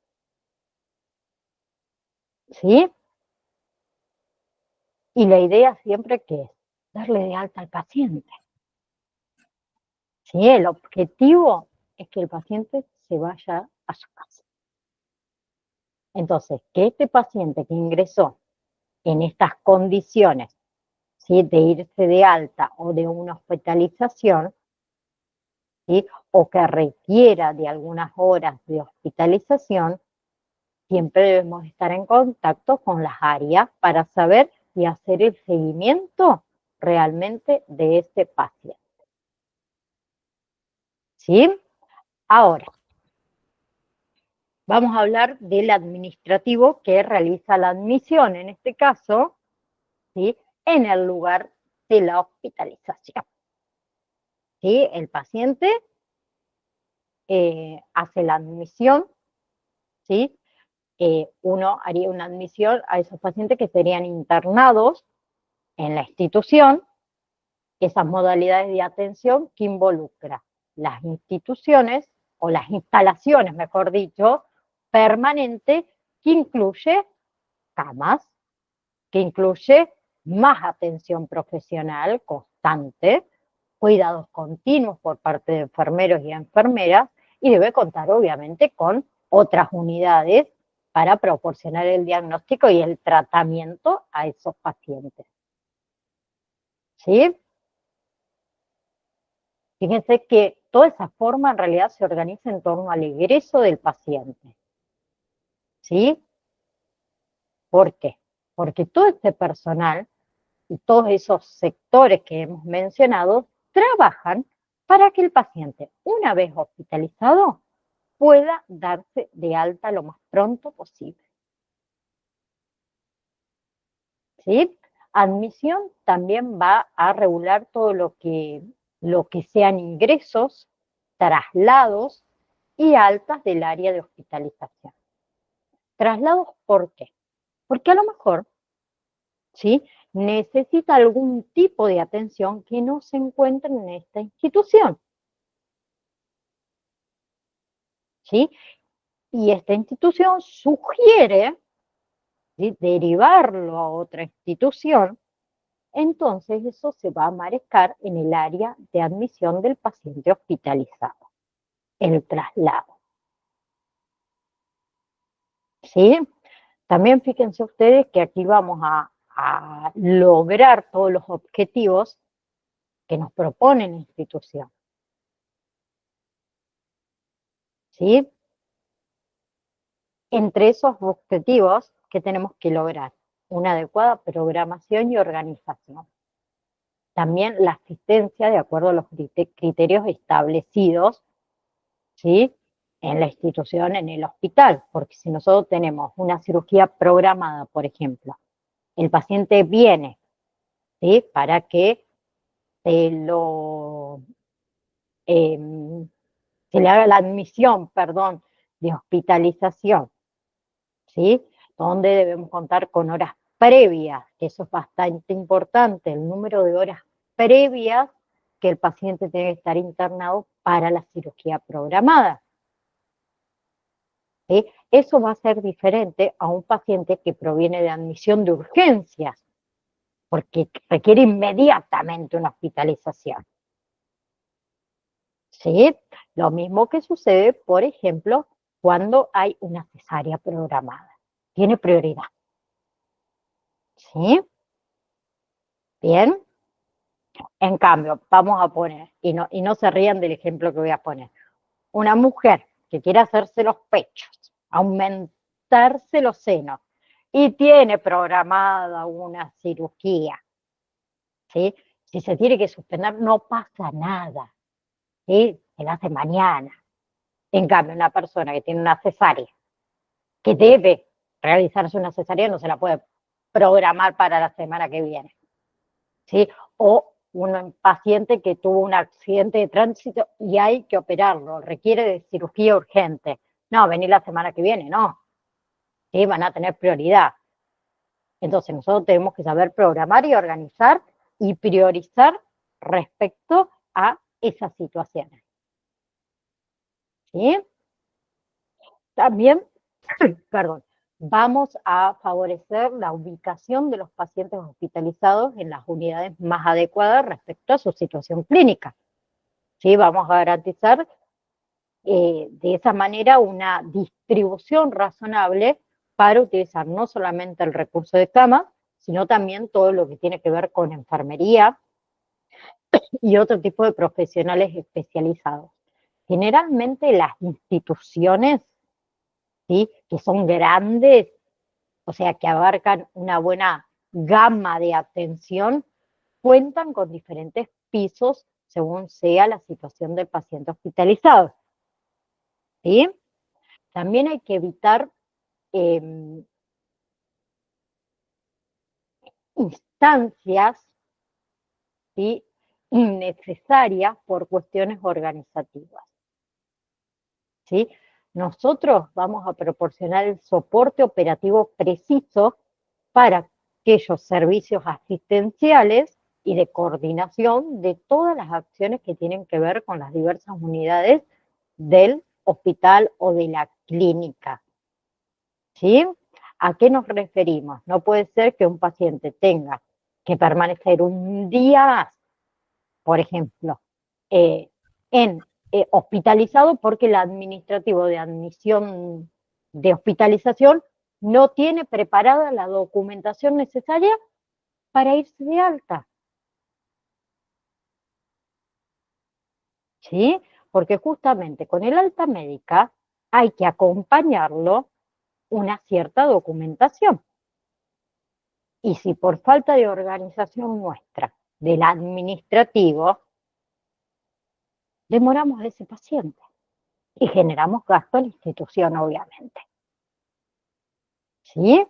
¿sí? Y la idea siempre que es darle de alta al paciente. ¿Sí? El objetivo es que el paciente se vaya a su casa. Entonces, que este paciente que ingresó en estas condiciones, ¿sí? De irse de alta o de una hospitalización, ¿sí? O que requiera de algunas horas de hospitalización, siempre debemos estar en contacto con las áreas para saber y hacer el seguimiento realmente de ese paciente. ¿Sí? Ahora, vamos a hablar del administrativo que realiza la admisión, en este caso, ¿sí? En el lugar de la hospitalización. ¿Sí? El paciente hace la admisión, ¿sí? Uno haría una admisión a esos pacientes que serían internados en la institución, esas modalidades de atención que involucra las instituciones o las instalaciones, mejor dicho, permanentes, que incluye camas, que incluye más atención profesional constante, cuidados continuos por parte de enfermeros y enfermeras, y debe contar obviamente con otras unidades para proporcionar el diagnóstico y el tratamiento a esos pacientes. ¿Sí? Fíjense que toda esa forma en realidad se organiza en torno al egreso del paciente. ¿Sí? ¿Por qué? Porque todo este personal y todos esos sectores que hemos mencionado trabajan para que el paciente, una vez hospitalizado, pueda darse de alta lo más pronto posible. ¿Sí? Admisión también va a regular todo lo que sean ingresos, traslados y altas del área de hospitalización. ¿Traslados por qué? Porque a lo mejor, ¿sí? Necesita algún tipo de atención que no se encuentra en esta institución, ¿sí? Y esta institución sugiere, ¿sí? Derivarlo a otra institución, entonces eso se va a marcar en el área de admisión del paciente hospitalizado, el traslado, ¿sí? También fíjense ustedes que aquí vamos a lograr todos los objetivos que nos propone la institución, ¿sí? Entre esos objetivos que tenemos que lograr una adecuada programación y organización. También la asistencia de acuerdo a los criterios establecidos, ¿sí? En la institución, en el hospital, porque si nosotros tenemos una cirugía programada, por ejemplo, el paciente viene, ¿sí? Para que se lo eh, se le haga la admisión, perdón, de hospitalización, ¿sí? Donde debemos contar con horas previas, que eso es bastante importante, el número de horas previas que el paciente debe estar internado para la cirugía programada. ¿sí? Eso va a ser diferente a un paciente que proviene de admisión de urgencias, porque requiere inmediatamente una hospitalización. ¿Sí? Lo mismo que sucede, por ejemplo, cuando hay una cesárea programada. Tiene prioridad. ¿Sí? Bien. En cambio, vamos a poner, y no se rían del ejemplo que voy a poner, una mujer que quiere hacerse los pechos, aumentarse los senos, y tiene programada una cirugía, ¿sí? Si se tiene que suspender, no pasa nada, ¿sí? Se la hace mañana. En cambio, una persona que tiene una cesárea, que debe realizarse una cesárea, no se la puede programar para la semana que viene, ¿sí? O un paciente que tuvo un accidente de tránsito y hay que operarlo, requiere de cirugía urgente. No, venir la semana que viene, no. ¿Sí? Van a tener prioridad. Entonces nosotros tenemos que saber programar y organizar y priorizar respecto a esas situaciones. ¿Sí? También, perdón, vamos a favorecer la ubicación de los pacientes hospitalizados en las unidades más adecuadas respecto a su situación clínica. ¿Sí? Vamos a garantizar de esa manera una distribución razonable para utilizar no solamente el recurso de cama, sino también todo lo que tiene que ver con enfermería y otro tipo de profesionales especializados. Generalmente las instituciones, ¿sí?, que son grandes, o sea, que abarcan una buena gama de atención, cuentan con diferentes pisos según sea la situación del paciente hospitalizado. ¿Sí? También hay que evitar eh, instancias, ¿sí?, innecesarias por cuestiones organizativas. ¿Sí? Nosotros vamos a proporcionar el soporte operativo preciso para aquellos servicios asistenciales y de coordinación de todas las acciones que tienen que ver con las diversas unidades del hospital o de la clínica. ¿Sí? ¿A qué nos referimos? No puede ser que un paciente tenga que permanecer un día más, por ejemplo, eh, hospitalizado porque el administrativo de admisión de hospitalización no tiene preparada la documentación necesaria para irse de alta. ¿Sí? Porque justamente con el alta médica hay que acompañarlo una cierta documentación. Y si por falta de organización nuestra, del administrativo, demoramos a ese paciente y generamos gasto a la institución, obviamente. ¿Sí?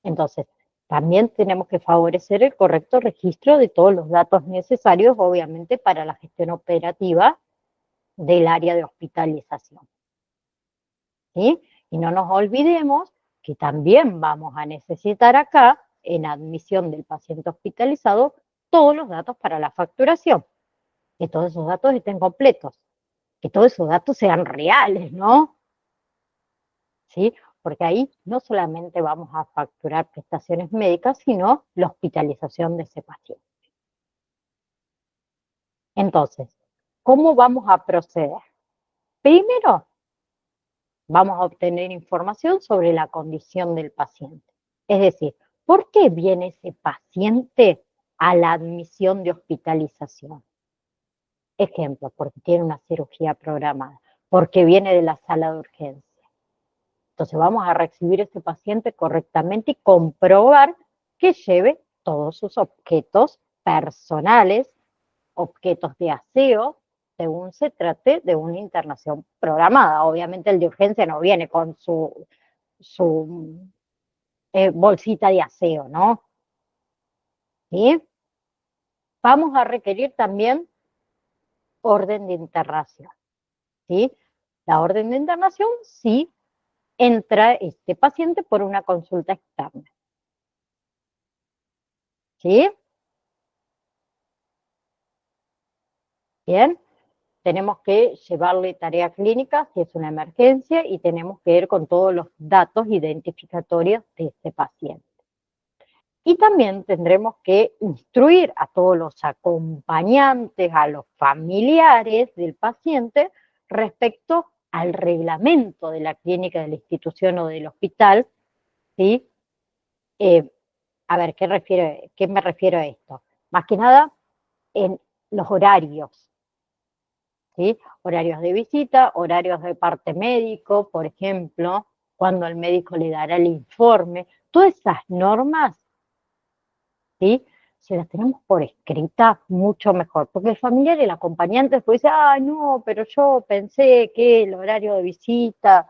Entonces, también tenemos que favorecer el correcto registro de todos los datos necesarios, obviamente, para la gestión operativa del área de hospitalización. ¿Sí? Y no nos olvidemos que también vamos a necesitar acá, en admisión del paciente hospitalizado, todos los datos para la facturación. Que todos esos datos estén completos, que todos esos datos sean reales, ¿no? ¿Sí? Porque ahí no solamente vamos a facturar prestaciones médicas, sino la hospitalización de ese paciente. Entonces, ¿cómo vamos a proceder? Primero, vamos a obtener información sobre la condición del paciente. Es decir, ¿por qué viene ese paciente a la admisión de hospitalización? Ejemplo, porque tiene una cirugía programada, porque viene de la sala de urgencia. Entonces vamos a recibir a ese paciente correctamente y comprobar que lleve todos sus objetos personales, objetos de aseo, según se trate de una internación programada. Obviamente el de urgencia no viene con su bolsita de aseo, ¿no? ¿Sí? Vamos a requerir también orden de internación, ¿sí? La orden de internación sí entra este paciente por una consulta externa. ¿Sí? Bien. tenemos que llevarle tarea clínica si es una emergencia y tenemos que ir con todos los datos identificatorios de este paciente. Y también tendremos que instruir a todos los acompañantes, a los familiares del paciente respecto al reglamento de la clínica, de la institución o del hospital, ¿sí? A ver, ¿qué me refiero a esto? Más que nada en los horarios, ¿sí? Horarios de visita, horarios de parte médico, por ejemplo, cuando el médico le dará el informe. Todas esas normas, ¿sí? Si las tenemos por escrita, mucho mejor, porque el familiar y el acompañante después dice, ah, no, pero yo pensé que el horario de visita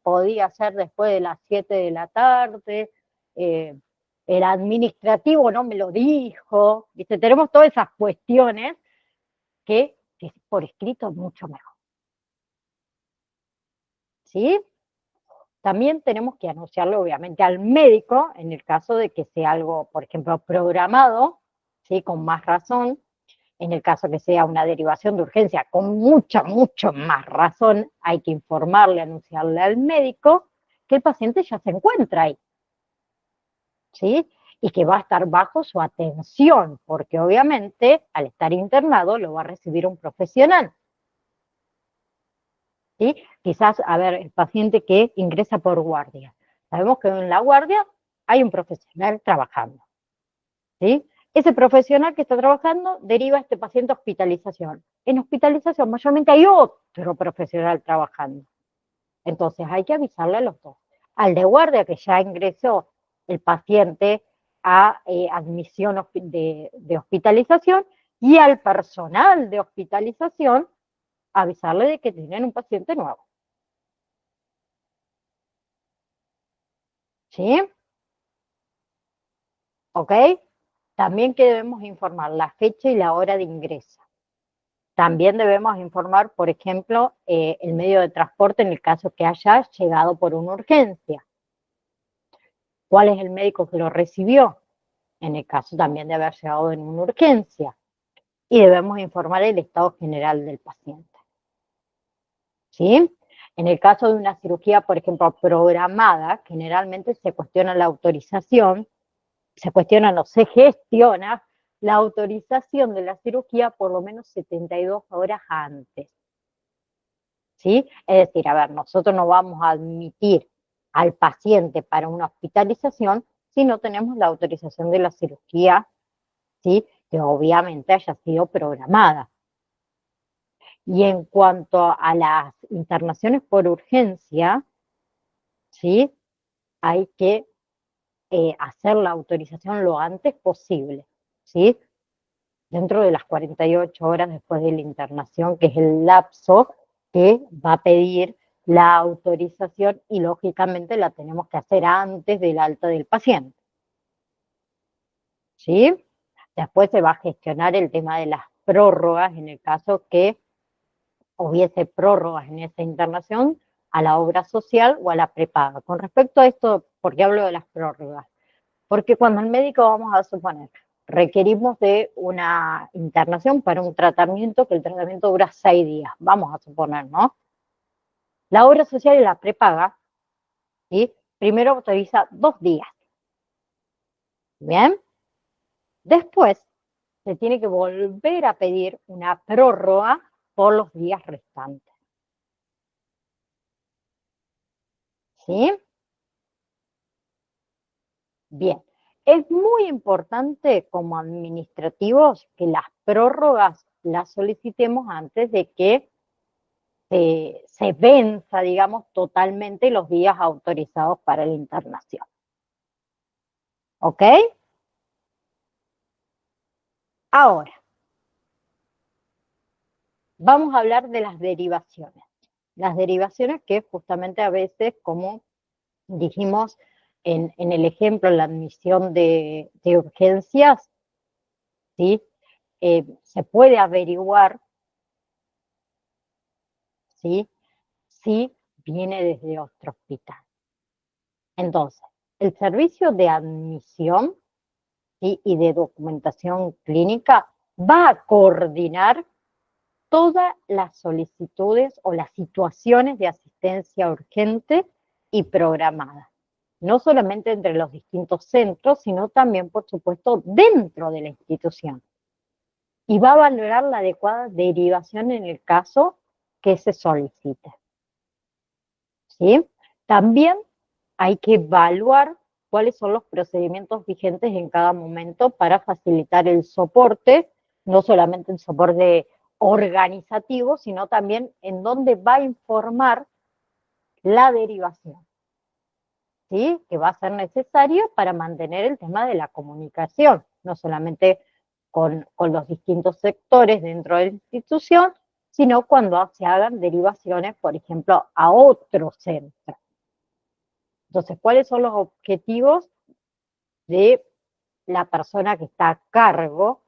podía ser después de las 7 de la tarde, el administrativo no me lo dijo, ¿viste? Tenemos todas esas cuestiones que por escrito es mucho mejor, ¿sí? También tenemos que anunciarle, obviamente, al médico, en el caso de que sea algo, por ejemplo, programado, ¿sí? Con más razón. En el caso que sea una derivación de urgencia, con mucho más razón, hay que informarle, anunciarle al médico que el paciente ya se encuentra ahí, ¿sí? Y que va a estar bajo su atención, porque obviamente al estar internado lo va a recibir un profesional. ¿Sí? Quizás, a ver, el paciente que ingresa por guardia. Sabemos que en la guardia hay un profesional trabajando, ¿sí? Ese profesional que está trabajando deriva a este paciente a hospitalización. En hospitalización mayormente hay otro profesional trabajando. Entonces hay que avisarle a los dos. Al de guardia que ya ingresó el paciente a admisión de hospitalización y al personal de hospitalización avisarle de que tienen un paciente nuevo. ¿Sí? ¿Ok? También que debemos informar la fecha y la hora de ingreso. También debemos informar, por ejemplo, el medio de transporte en el caso que haya llegado por una urgencia. ¿Cuál es el médico que lo recibió? En el caso también de haber llegado en una urgencia. Y debemos informar el estado general del paciente. ¿Sí? En el caso de una cirugía, por ejemplo, programada, generalmente se cuestiona la autorización, se cuestiona, no se gestiona la autorización de la cirugía por lo menos 72 horas antes. ¿Sí? Es decir, a ver, nosotros no vamos a admitir al paciente para una hospitalización si no tenemos la autorización de la cirugía, ¿sí? Que obviamente haya sido programada. Y en cuanto a las internaciones por urgencia, ¿sí? Hay que hacer la autorización lo antes posible, ¿sí? Dentro de las 48 horas después de la internación, que es el lapso que va a pedir la autorización y lógicamente la tenemos que hacer antes del alta del paciente. ¿Sí? Después se va a gestionar el tema de las prórrogas en el caso que hubiese prórrogas en esa internación a la obra social o a la prepaga. Con respecto a esto, ¿por qué hablo de las prórrogas? Porque cuando el médico, vamos a suponer, requerimos de una internación para un tratamiento, que el tratamiento dura 6 días, vamos a suponer, ¿no? La obra social y la prepaga, ¿sí? Primero autoriza 2 días, ¿bien? Después se tiene que volver a pedir una prórroga por los días restantes, ¿sí? Bien, es muy importante como administrativos que las prórrogas las solicitemos antes de que se venza, digamos, totalmente los días autorizados para la internación. ¿Ok? Ahora, vamos a hablar de las derivaciones. Las derivaciones que justamente a veces, como dijimos en el ejemplo, en la admisión de urgencias, ¿sí? Se puede averiguar, ¿sí? Si viene desde otro hospital. Entonces, el servicio de admisión, ¿sí? Y de documentación clínica va a coordinar todas las solicitudes o las situaciones de asistencia urgente y programada, no solamente entre los distintos centros, sino también, por supuesto, dentro de la institución. Y va a valorar la adecuada derivación en el caso que se solicite. ¿Sí? También hay que evaluar cuáles son los procedimientos vigentes en cada momento para facilitar el soporte, no solamente el soporte organizativo, sino también en dónde va a informar la derivación, ¿sí? Que va a ser necesario para mantener el tema de la comunicación, no solamente con los distintos sectores dentro de la institución, sino cuando se hagan derivaciones, por ejemplo, a otro centro. Entonces, ¿cuáles son los objetivos de la persona que está a cargo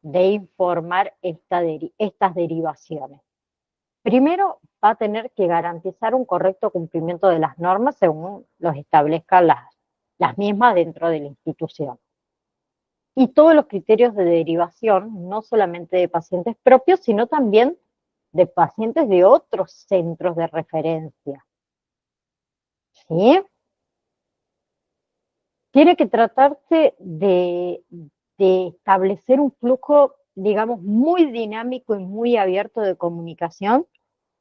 de informar estas derivaciones? Primero, va a tener que garantizar un correcto cumplimiento de las normas según los establezcan las mismas dentro de la institución. Y todos los criterios de derivación, no solamente de pacientes propios, sino también de pacientes de otros centros de referencia. ¿Sí? Tiene que tratarse de establecer un flujo, digamos, muy dinámico y muy abierto de comunicación,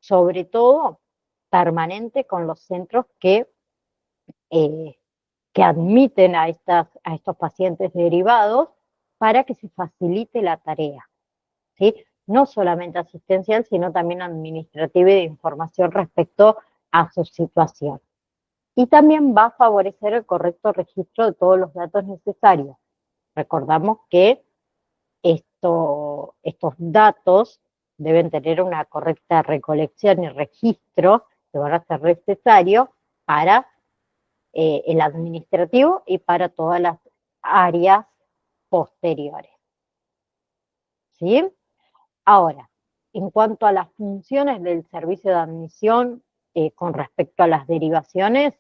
sobre todo permanente con los centros que admiten a estos pacientes derivados para que se facilite la tarea, ¿sí? No solamente asistencial, sino también administrativa y de información respecto a su situación. Y también va a favorecer el correcto registro de todos los datos necesarios. Recordamos que estos datos deben tener una correcta recolección y registro que van a ser necesarios para el administrativo y para todas las áreas posteriores. ¿Sí? Ahora, en cuanto a las funciones del servicio de admisión con respecto a las derivaciones,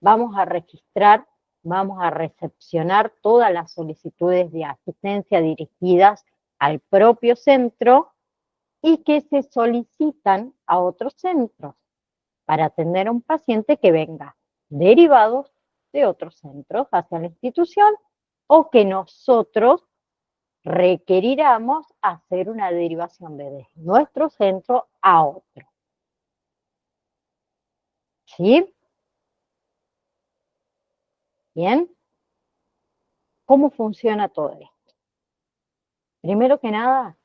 vamos a registrar, vamos a recepcionar todas las solicitudes de asistencia dirigidas al propio centro y que se solicitan a otros centros para atender a un paciente que venga derivado de otros centros hacia la institución o que nosotros requeriramos hacer una derivación desde nuestro centro a otro. ¿Sí? Bien. ¿Cómo funciona todo esto? Primero que nada,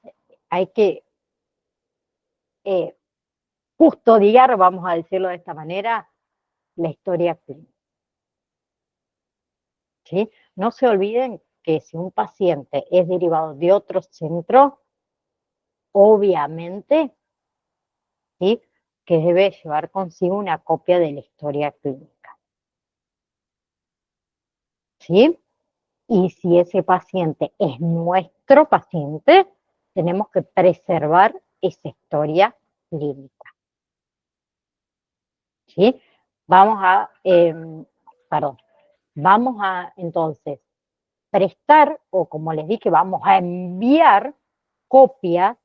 hay que custodiar, vamos a decirlo de esta manera, la historia clínica. ¿Sí? No se olviden que si un paciente es derivado de otro centro, obviamente, ¿sí?, que debe llevar consigo una copia de la historia clínica. ¿Sí? Y si ese paciente es nuestro paciente, tenemos que preservar esa historia clínica. ¿Sí? Vamos a entonces prestar, o como les dije, vamos a enviar copias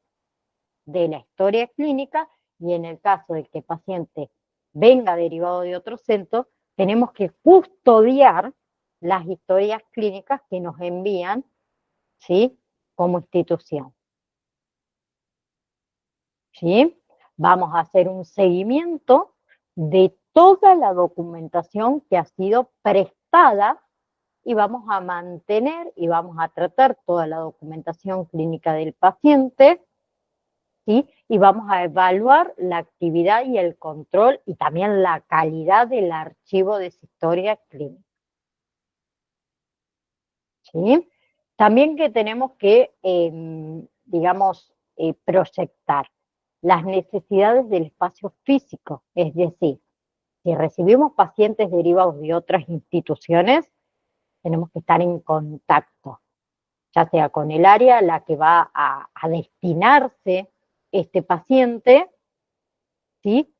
de la historia clínica, y en el caso de que el paciente venga derivado de otro centro, tenemos que custodiar las historias clínicas que nos envían, ¿sí?, como institución. ¿Sí? Vamos a hacer un seguimiento de toda la documentación que ha sido prestada y vamos a mantener y vamos a tratar toda la documentación clínica del paciente, ¿sí? Y vamos a evaluar la actividad y el control y también la calidad del archivo de esa historia clínica. ¿Sí? También que tenemos que, digamos, proyectar las necesidades del espacio físico, es decir, si recibimos pacientes derivados de otras instituciones, tenemos que estar en contacto, ya sea con el área a la que va a destinarse este paciente, ¿sí?,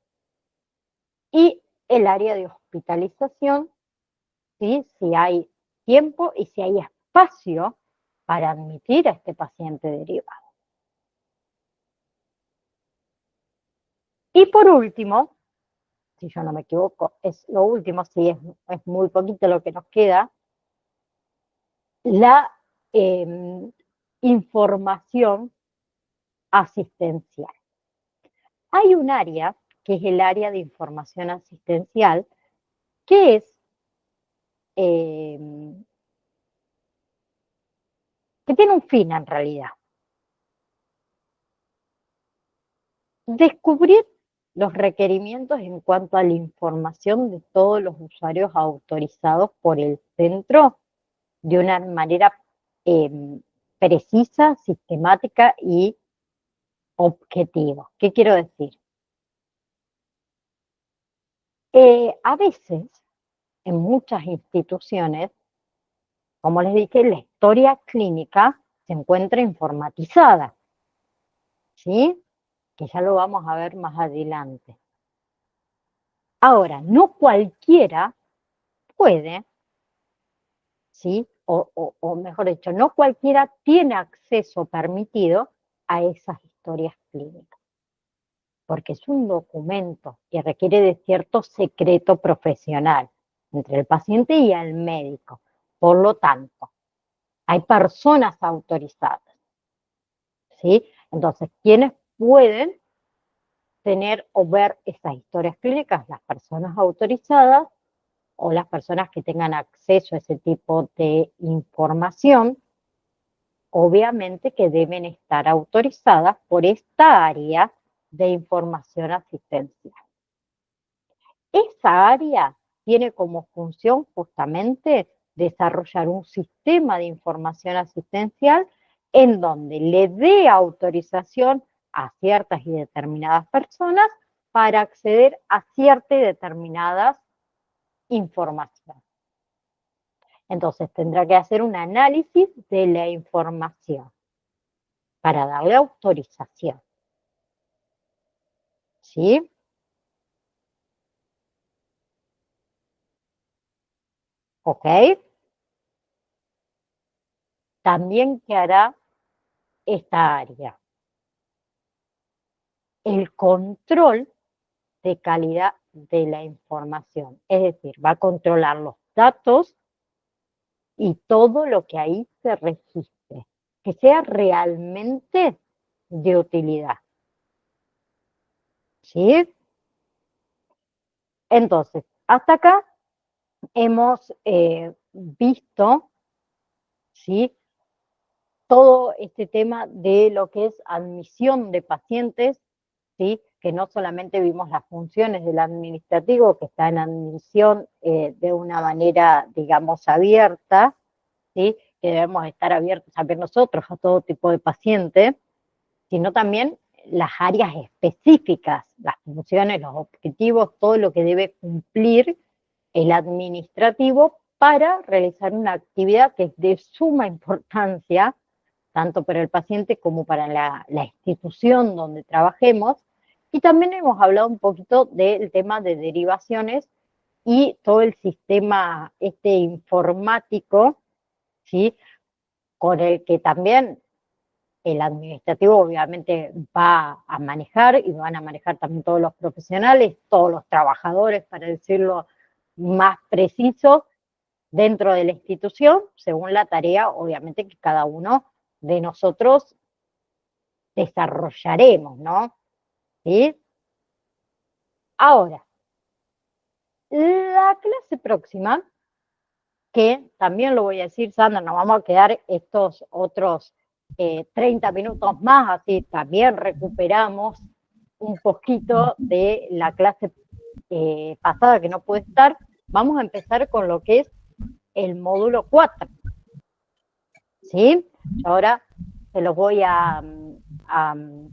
y el área de hospitalización, ¿sí?, si hay tiempo y si hay espacio para admitir a este paciente derivado. Y por último, si yo no me equivoco, es lo último, sí, es muy poquito lo que nos queda, la información asistencial. Hay un área, que es el área de información asistencial, que es que tiene un fin en realidad. Descubrir los requerimientos en cuanto a la información de todos los usuarios autorizados por el centro de una manera precisa, sistemática y objetiva. ¿Qué quiero decir? A veces, en muchas instituciones, como les dije, la historia clínica se encuentra informatizada, ¿sí? Que ya lo vamos a ver más adelante. Ahora, no cualquiera puede, ¿sí? O mejor dicho, no cualquiera tiene acceso permitido a esas historias clínicas, porque es un documento que requiere de cierto secreto profesional entre el paciente y el médico. Por lo tanto, hay personas autorizadas, ¿sí? Entonces, ¿quiénes pueden tener o ver esas historias clínicas? Las personas autorizadas o las personas que tengan acceso a ese tipo de información, obviamente que deben estar autorizadas por esta área de información asistencial. Esa área tiene como función justamente desarrollar un sistema de información asistencial en donde le dé autorización a ciertas y determinadas personas para acceder a ciertas y determinadas informaciones. Entonces tendrá que hacer un análisis de la información para darle autorización. ¿Sí? ¿Ok? También, ¿qué hará esta área? El control de calidad de la información. Es decir, va a controlar los datos y todo lo que ahí se registre, que sea realmente de utilidad. ¿Sí? Entonces, hasta acá hemos visto, ¿sí?, todo este tema de lo que es admisión de pacientes, ¿sí?, que no solamente vimos las funciones del administrativo, que está en admisión de una manera, digamos, abierta, ¿sí?, que debemos estar abiertos a ver nosotros a todo tipo de paciente, sino también las áreas específicas, las funciones, los objetivos, todo lo que debe cumplir el administrativo para realizar una actividad que es de suma importancia, tanto para el paciente como para la institución donde trabajemos. Y también hemos hablado un poquito del tema de derivaciones y todo el sistema informático, ¿sí?, con el que también el administrativo obviamente va a manejar y van a manejar también todos los profesionales, todos los trabajadores, para decirlo más preciso, dentro de la institución, según la tarea, obviamente, que cada uno de nosotros desarrollaremos, ¿no? ¿Sí? Ahora, la clase próxima, que también lo voy a decir, Sandra, nos vamos a quedar estos otros 30 minutos más, así también recuperamos un poquito de la clase pasada que no puede estar. Vamos a empezar con lo que es el módulo 4. ¿Sí? Ahora se los voy a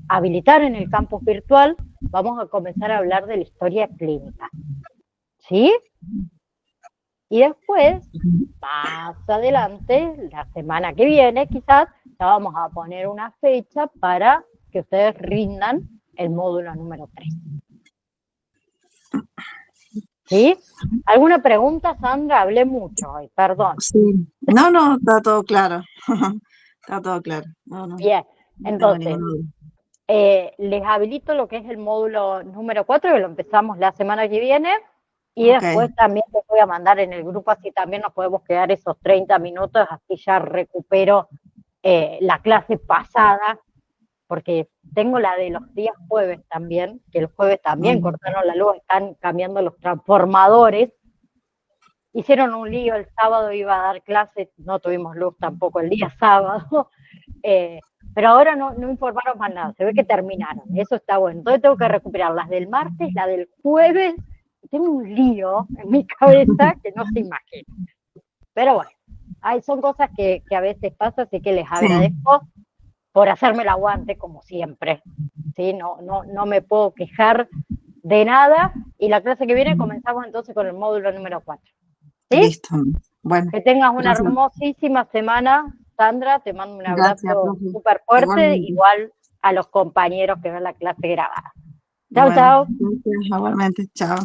habilitar en el campus virtual. Vamos a comenzar a hablar de la historia clínica. ¿Sí? Y después, más adelante, la semana que viene quizás, ya vamos a poner una fecha para que ustedes rindan el módulo número 3. ¿Sí? ¿Alguna pregunta, Sandra? Hablé mucho hoy, perdón.
Sí. No, está todo claro. Está todo claro. No,
Bien,
no tengo
entonces,
ninguna duda.
Les habilito lo que es el módulo número 4, que lo empezamos la semana que viene, y
Ok.
después también les voy a mandar en el grupo, así también nos podemos quedar esos 30 minutos, así ya recupero la clase pasada, porque tengo la de los días jueves también, que el jueves también cortaron la luz, están cambiando los transformadores, hicieron un lío, el sábado iba a dar clases, no tuvimos luz tampoco el día sábado, pero ahora no informaron más nada, se ve que terminaron, eso está bueno. Entonces tengo que recuperar las del martes, la del jueves, tengo un lío en mi cabeza que no se imagina. Pero bueno, son cosas que a veces pasan, así que les
Sí,
agradezco por hacerme el aguante como siempre. ¿Sí? No me puedo quejar de nada, y la clase que viene comenzamos entonces con el módulo número 4. ¿Sí?
listo. Bueno,
Que tengas una
gracias.
hermosísima semana, Sandra. Te mando un
Gracias,
abrazo
profe.
súper fuerte,
Igualmente.
igual a los compañeros que ven la clase grabada. Chao,
Bueno,
chao.
gracias, igualmente. Chao.